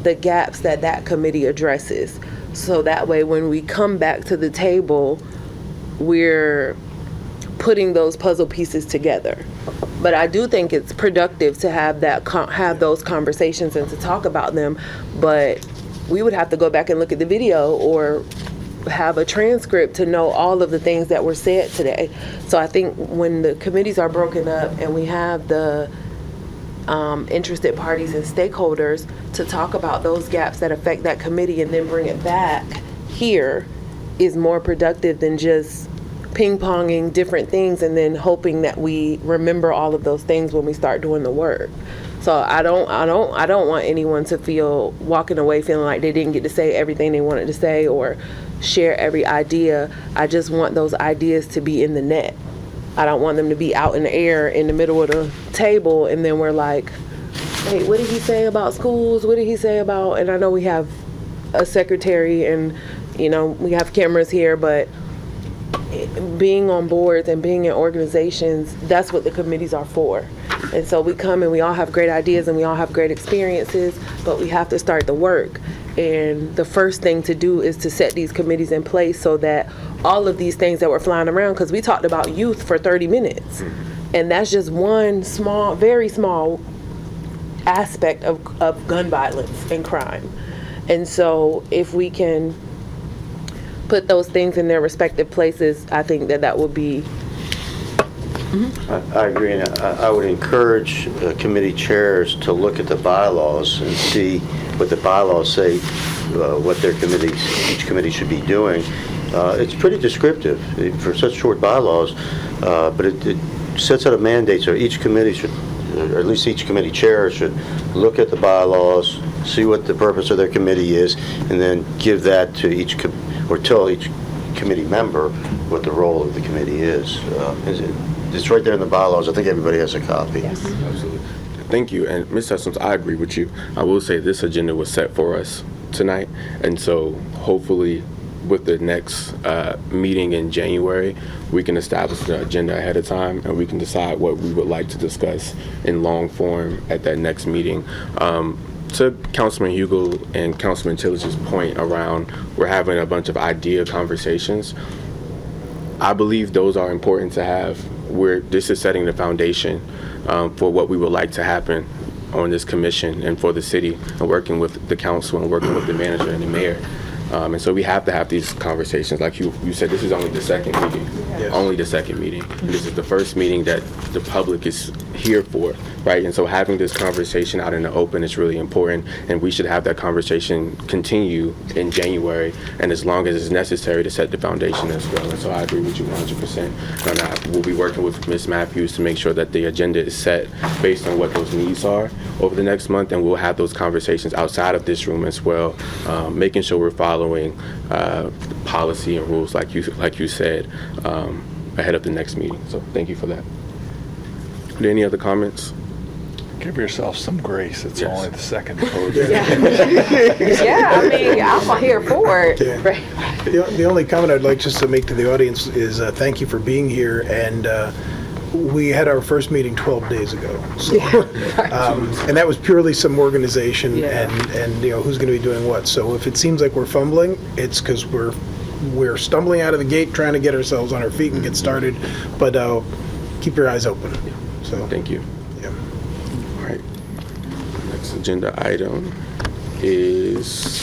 the gaps that committee addresses. So that way when we come back to the table, we're putting those puzzle pieces together. But I do think it's productive to have those conversations and to talk about them. But we would have to go back and look at the video or have a transcript to know all of the things that were said today. So I think when the committees are broken up and we have the interested parties and stakeholders to talk about those gaps that affect that committee and then bring it back here is more productive than just ping-ponging different things and then hoping that we remember all of those things when we start doing the work. So I don't want anyone to feel walking away feeling like they didn't get to say everything they wanted to say or share every idea. I just want those ideas to be in the net. I don't want them to be out in the air in the middle of the table and then we're like, hey, what did he say about schools? What did he say about, and I know we have a secretary and, we have cameras here, but being on boards and being in organizations, that's what the committees are for. And so we come and we all have great ideas and we all have great experiences, but we have to start the work. And the first thing to do is to set these committees in place so that all of these things that were flying around, because we talked about youth for 30 minutes, and that's just one small, very small aspect of gun violence and crime. And so if we can put those things in their respective places, I think that would be. I agree, and I would encourage committee chairs to look at the bylaws and see what the bylaws say, what their committees, each committee should be doing, it's pretty descriptive for such short bylaws, but it sets out a mandate, so each committee should, or at least each committee chair should look at the bylaws, see what the purpose of their committee is, and then give that to each, or tell each committee member what the role of the committee is. It's right there in the bylaws. I think everybody has a copy. Yes. Absolutely. Thank you. And Ms. Sessoms, I agree with you. I will say this agenda was set for us tonight. And so hopefully with the next meeting in January, we can establish the agenda ahead of time and we can decide what we would like to discuss in long form at that next meeting. To Councilman Hugo and Councilman Tillage's point around we're having a bunch of idea conversations, I believe those are important to have. This is setting the foundation for what we would like to happen on this commission and for the city, and working with the council and working with the manager and the mayor. And so we have to have these conversations. Like you said, this is only the second meeting. Yes. Only the second meeting. This is the first meeting that the public is here for, right? And so having this conversation out in the open is really important, and we should have that conversation continue in January, and as long as it's necessary to set the foundation as well. And so I agree with you 100%. And we'll be working with Ms. Matthews to make sure that the agenda is set based on what those needs are over the next month, and we'll have those conversations outside of this room as well, making sure we're following policy and rules like you said ahead of the next meeting. So thank you for that. Are there any other comments? Give yourself some grace. It's Yes. only the second podium. Yeah, I mean, I'm here for it. Yeah. The only comment I'd like just to make to the audience is thank you for being here, and we had our first meeting 12 days ago. So, and that was purely some organization and who's going to be doing what. So if it seems like we're fumbling, it's because we're stumbling out of the gate trying to get ourselves on our feet and get started. But keep your eyes open. So Thank you. Yeah. All right. Next agenda item is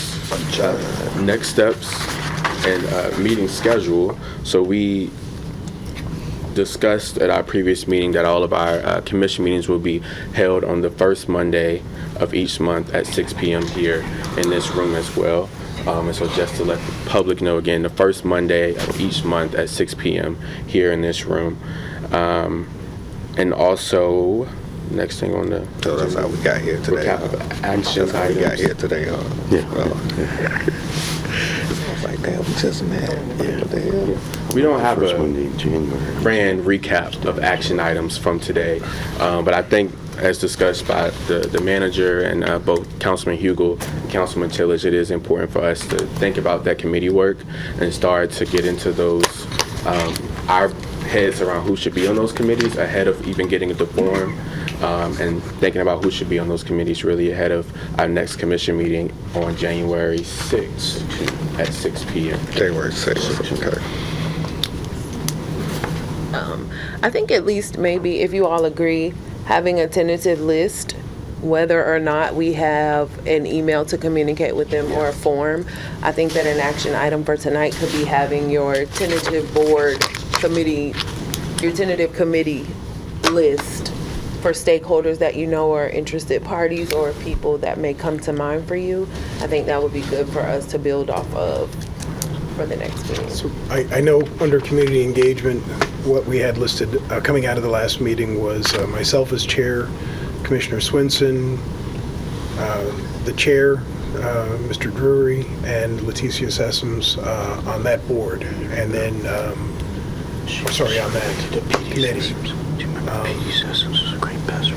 next steps and meeting schedule. So we discussed at our previous meeting that all of our commission meetings will be held on the first Monday of each month at 6 p.m. here in this room as well. And so just to let the public know again, the first Monday of each month at 6 p.m. here in this room. And also, next thing on the... So that's how we got here today. Recap of action That's how we got items. here today, huh? Yeah. I was like, damn, we just mad. Yeah. What the hell? We don't have First a Monday in January. grand recap of action items from today, but I think as discussed by the manager and both Councilman Hugo and Councilman Tillage, it is important for us to think about that committee work and start to get into those, our heads around who should be on those committees ahead of even getting the form, and thinking about who should be on those committees really ahead of our next commission meeting on January 6th at 6 p.m. January 6th, okay. I think at least maybe if you all agree, having a tentative list, whether or not we have an email to communicate with them or a form. I think that an action item for tonight could be having your tentative board committee, your tentative committee list for stakeholders that you know are interested parties or people that may come to mind for you. I think that would be good for us to build off of for the next meeting. So I know under community engagement, what we had listed coming out of the last meeting was myself as chair, Commissioner Swinson, the chair, Mr. Drury, and Leticia Sessoms on that board, and then, on that committee.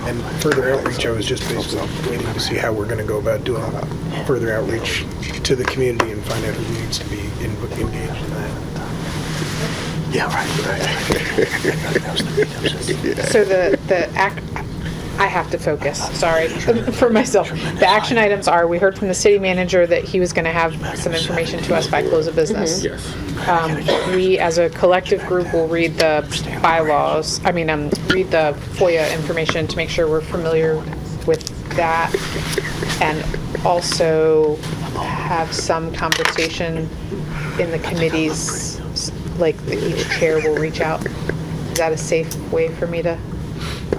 And further outreach, I was just basically waiting to see how we're going to go about doing further outreach to the community and find out who needs to be engaged in that. Yeah, right. So I have to focus, sorry, for myself. The action items are, we heard from the city manager that he was going to have some information to us by close of business. Yes. We, as a collective group, will read the bylaws, read the FOIA information to make sure we're familiar with that, and also have some conversation in the committees, like each chair will reach out. Is that a safe way for me to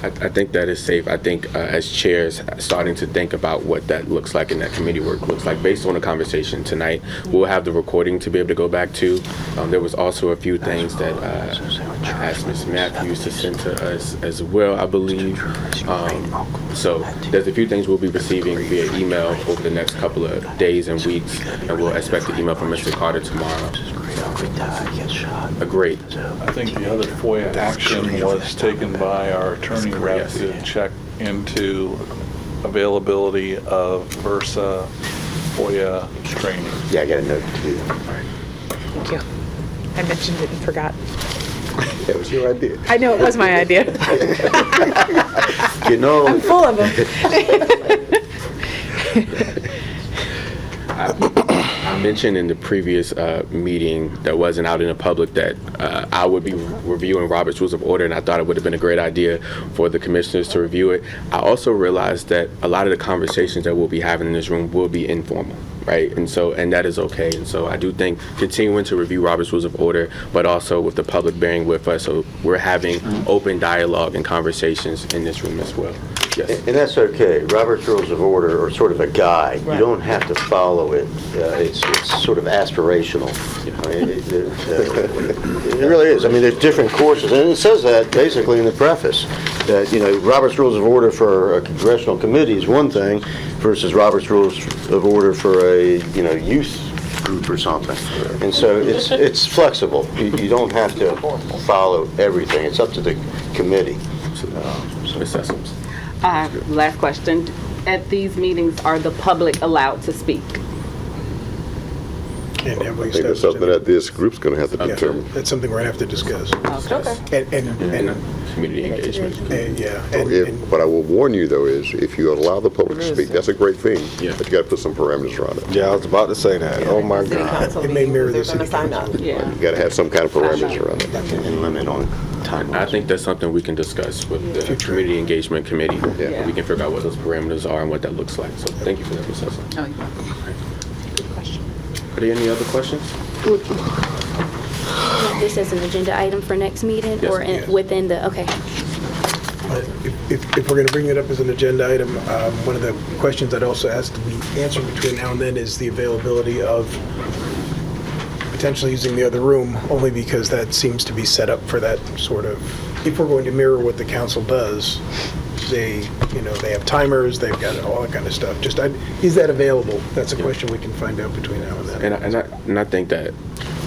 I think that is safe. I think as chairs, starting to think about what that looks like and that committee work looks like based on the conversation tonight. We'll have the recording to be able to go back to. There was also a few things that I asked Ms. Matthews to send to us as well, I believe. So there's a few things we'll be receiving via email over the next couple of days and weeks, and we'll expect an email from Mr. Carter tomorrow. Great. I think the other FOIA action was taken by our attorney rep to check into availability of Versa FOIA training. Yeah, I got a note to do that. Thank you. I mentioned it and forgot. That was your idea. I know it was my idea. You know, I'm full of them. I mentioned in the previous meeting that wasn't out in the public that I would be reviewing Robert's Rules of Order, and I thought it would have been a great idea for the commissioners to review it. I also realized that a lot of the conversations that we'll be having in this room will be informal, right? And that is okay. And so I do think continuing to review Robert's Rules of Order, but also with the public bearing with us, so we're having open dialogue and conversations in this room as well. Yes. and that's okay. Robert's Rules of Order are sort of a guide. You don't have to follow it. It's sort of aspirational. I mean, it really is. I mean, there's different courses, and it says that basically in the preface that Robert's Rules of Order for a congressional committee is one thing versus Robert's Rules of Order for a youth group or something. And so it's flexible. You don't have to follow everything. It's up to the committee. Assessments. Last question. At these meetings, are the public allowed to speak? And have we I think that's established something any- that this group's going to have to Yeah, determine. that's something we're gonna have to discuss. Okay. And Community engagement. yeah, What I will warn you, though, is if you allow the public to speak, that's a great thing, Yeah. but you got to put some parameters around it. Yeah, I was about to say that. Oh, my City God. council It may mirror meetings, the they're city gonna sign up. Yeah. You got to have some kind of parameters around it. And limit on time. I think that's something we can discuss with the Community Engagement Committee. Yeah. We can figure out what those parameters are and what that looks like. So thank you for that, Ms. Sessa. Oh, you're welcome. Are there any other questions? This is an agenda item for next meeting Yes. or within the, okay. if we're gonna bring it up as an agenda item, one of the questions I'd also ask to be answered between now and then is the availability of potentially using the other room, only because that seems to be set up for that sort of, if we're going to mirror what the council does, they have timers, they've got all that kind of stuff. Is that available? That's a question we can find out between now and then. And I think that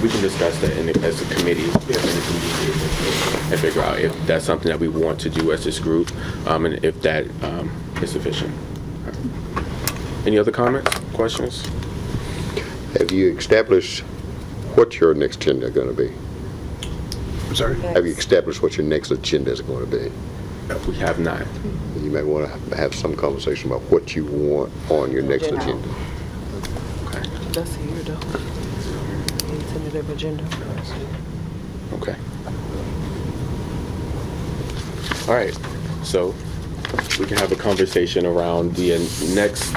we can discuss that as a committee and figure out if that's something that we want to do as this group, and if that is sufficient. Any other comments, questions? Have you established what your next agenda is going to be? I'm sorry? Have you established what your next agenda is going to be? We have not. You might want to have some conversation about what you want on your next agenda. That's here though. Tentative agenda. Okay. All right. So we can have a conversation around the next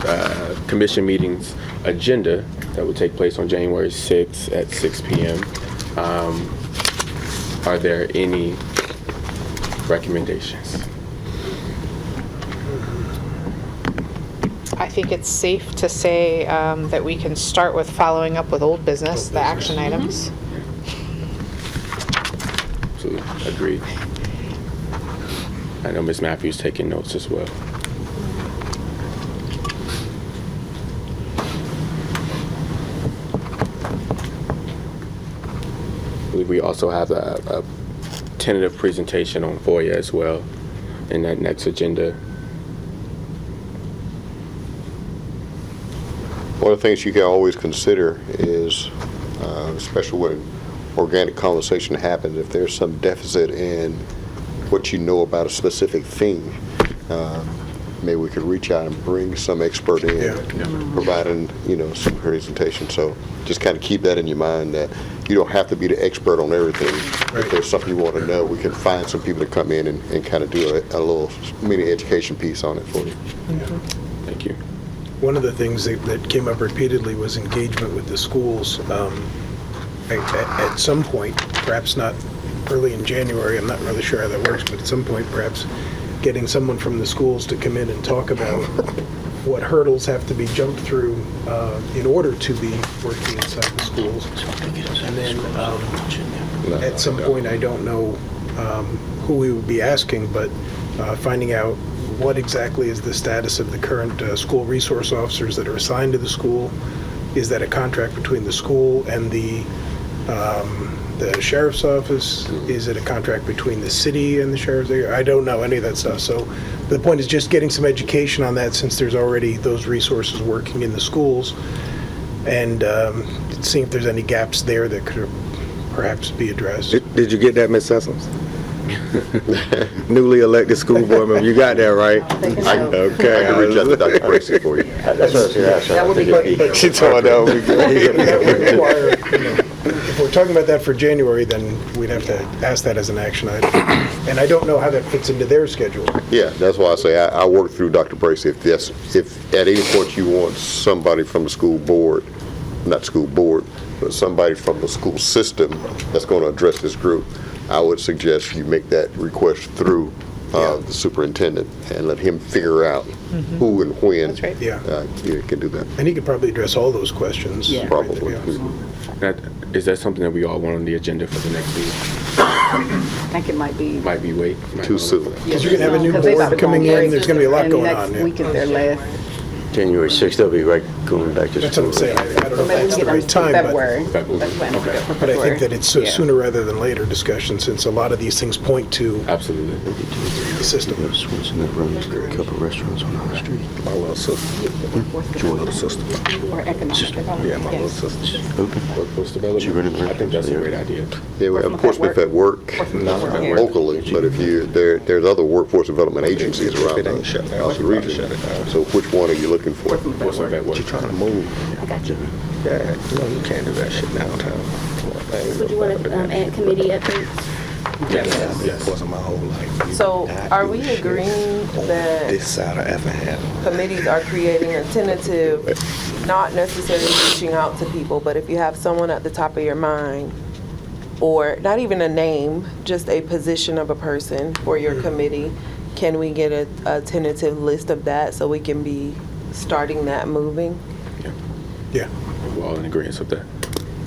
commission meeting's agenda that will take place on January 6th at 6 p.m. Are there any recommendations? I think it's safe to say that we can start with following up with old business, the action items. Absolutely. Agreed. I know Ms. Matthews taking notes as well. I believe we also have a tentative presentation on FOIA as well in that next agenda. One of the things you can always consider is, especially when organic conversation happens, if there's some deficit in what you know about a specific thing, maybe we could reach out and bring some expert in, providing, some presentation. So just kind of keep that in your mind that you don't have to be the expert on everything. If there's something you want to know, we can find some people to come in and kind of do a little mini education piece on it for you. Thank you. One of the things that came up repeatedly was engagement with the schools. At some point, perhaps not early in January, I'm not really sure how that works, but at some point, perhaps getting someone from the schools to come in and talk about what hurdles have to be jumped through in order to be working inside the schools. And then at some point, I don't know who we would be asking, but finding out what exactly is the status of the current school resource officers that are assigned to the school. Is that a contract between the school and the sheriff's office? Is it a contract between the city and the sheriff's? I don't know any of that stuff. So the point is just getting some education on that, since there's already those resources working in the schools, and seeing if there's any gaps there that could perhaps be addressed. Did you get that, Ms. Sessoms? Newly elected school board member, you got that right? Okay. I can reach out to Dr. Bracy for you. That's what I was going to ask. That would be But She told me that would be good. that would require, if we're talking about that for January, then we'd have to ask that as an action item. And I don't know how that fits into their schedule. Yeah, that's why I say I work through Dr. Bracy. If at any point you want somebody from the school board, not school board, but somebody from the school system that's going to address this group, I would suggest you make that request through the superintendent and let him figure out who and when. That's right. You can do that. And he could probably address all those questions. Yeah. Probably. Is that something that we all want on the agenda for the next meeting? I think it might be. Might be wait. Too soon. Because you're going to have a new board coming in, there's going to be a lot going on. Next Yeah. week is their last. January 6th, they'll be right going back to school. That's what I'm saying. I don't know if Maybe we that's can the get right time, but February. February. That's when we go for but I think that February. it's Yeah. sooner rather than later discussion, since a lot of these things point to Absolutely. the system. Swenson that runs a couple restaurants on our street. My little sister. Your little sister. Or economic development. Yeah, my little sister. Open. Workforce development. She running I think that's a great idea. Yeah, we have Portsmouth at Work locally, but if there's other workforce development agencies around It ain't shut down. the She probably region. shut it down. So which one are you looking for? What's that work? She trying to move. Yeah, you can't do that shit downtown. Would you want to add committee updates? Yes. Wasn't my whole life. So are we agreeing that This side of Effingham. committees are creating a tentative, not necessarily reaching out to people, but if you have someone at the top of your mind, or not even a name, just a position of a person for your committee, can we get a tentative list of that so we can be starting that moving? Yeah. We're all in agreement with that.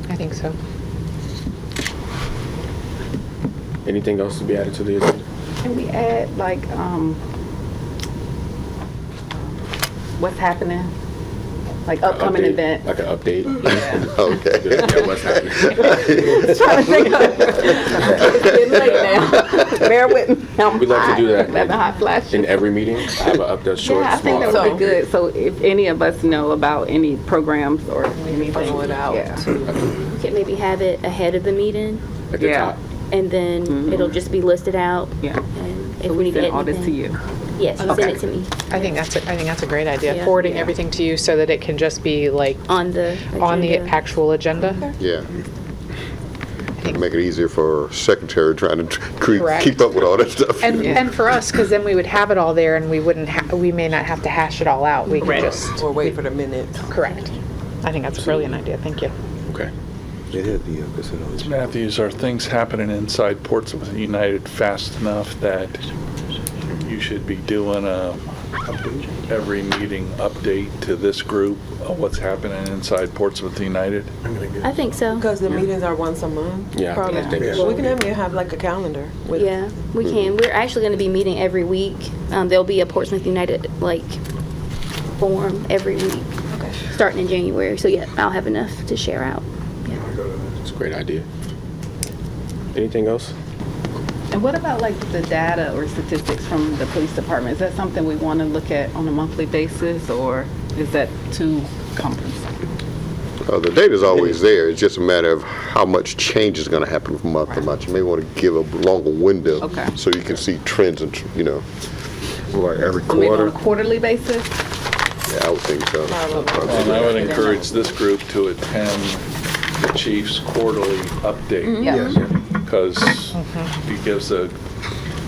I think so. Anything else to be added to the agenda? Can we add what's happening? Like upcoming Update, event? like an update. Okay. Yeah, what's happening? Trying to think of it's getting late now. Bear with me. We'd like to do that Having hot flashes. in every meeting. Have a update, short, Yeah, I think small that would update. be good. So if any of us know about any programs or anything. Funnel it out Yeah. to We could maybe have it ahead of the meeting, At the Yeah. top. and then it'll just be listed out. Yeah. And if So we we need to send add all this to anything. you. Yes, you send it to me I think that's a great idea. Yeah. Forwarding Yeah. everything to you so that it can just be like on the on the agenda. actual agenda. Yeah. Make it easier for secretary trying to Correct. keep up with all that stuff. And for us, because then we would have it all there, and we may not have to hash it all out. We could just or wait for the minutes. correct. I think that's a brilliant idea. Thank you. Okay. They had the casino. Matthews, are things happening inside Portsmouth United fast enough that you should be doing every meeting update to this group of what's happening inside Portsmouth United? I think so. Because the meetings are once a month. Yeah, I Probably. think it We should can be. have like a calendar. With Yeah, we can. We're actually going to be meeting every week. There'll be a Portsmouth United forum every week, starting in January. So yeah, I'll have enough to share out. It's a great idea. Anything else? And what about the data or statistics from the police department? Is that something we want to look at on a monthly basis, or is that too cumbersome? The data's always there. It's just a matter of how much change is going to happen from month to month. You may want to give a longer window Okay. so you can see trends and, Like every So maybe on quarter. a quarterly basis? yeah, I would think so. And I would encourage this group to attend the chief's quarterly update. Yeah. Because he gives a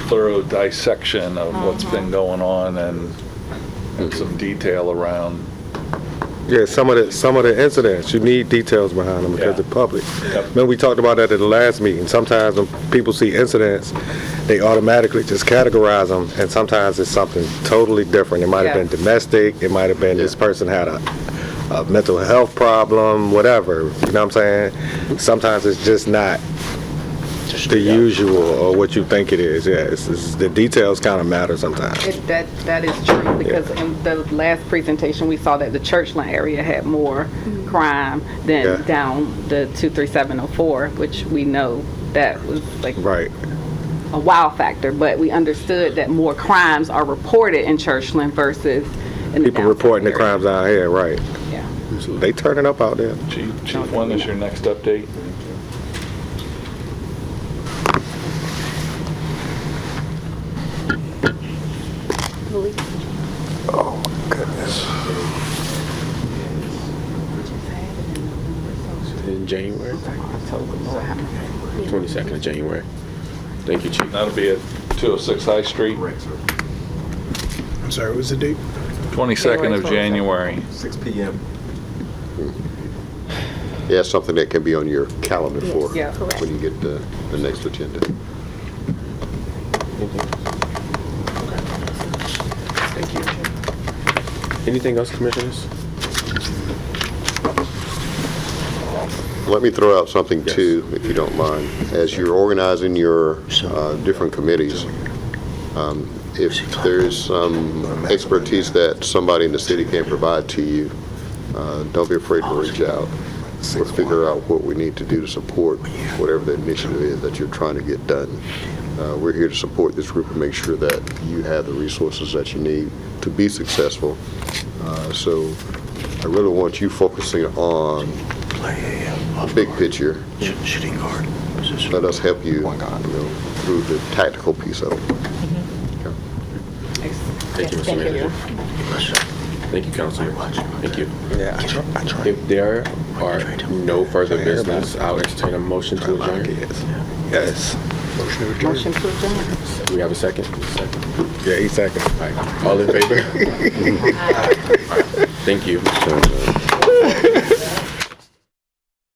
thorough dissection of what's been going on and some detail around Yeah, some of the incidents, you need details behind them because Yeah. they're public. Remember, we talked about that at the last meeting. Sometimes when people see incidents, they automatically just categorize them, and sometimes it's something totally different. It might have Yeah. been domestic, it might have been this person had a mental health problem, whatever, you know what I'm saying? Sometimes it's just not the usual or what you think it is. Yeah, it's the details kind of matter sometimes. That is true, because in the last presentation, we saw that the Churchland area had more crime than Yeah. down the 23704, which we know that was like Right. a wow factor, but we understood that more crimes are reported in Churchland versus in the People downtown reporting the area. crimes out here, right. Yeah. They turning up out there. Chief, when is your next update? Oh, my goodness. In January? 22nd of January. Thank you, Chief. That'll be at 206 High Street, I'm sorry, what was the date? 22nd of January. 6 p.m. Yeah, it's something that can be on your calendar for Yeah, correct. when you get the next agenda. Thank you. Anything else, Commissioners? Let me throw out something too, if you don't mind. As you're organizing your different committees, if there's some expertise that somebody in the city can provide to you, don't be afraid to reach out. Let's figure out what we need to do to support whatever the initiative is that you're trying to get done. We're here to support this group and make sure that you have the resources that you need to be successful. So I really want you focusing on the big picture. Let us help you, through the tactical piece of it. Thank you, Mr. Manager. Thank you, Councilman. Thank you. Yeah, I try. If there are no further business, I'll entertain a motion to adjourn. Yes. Motion to adjourn. Do we have a second? Yeah, 8 seconds. All right. All in favor? Thank you.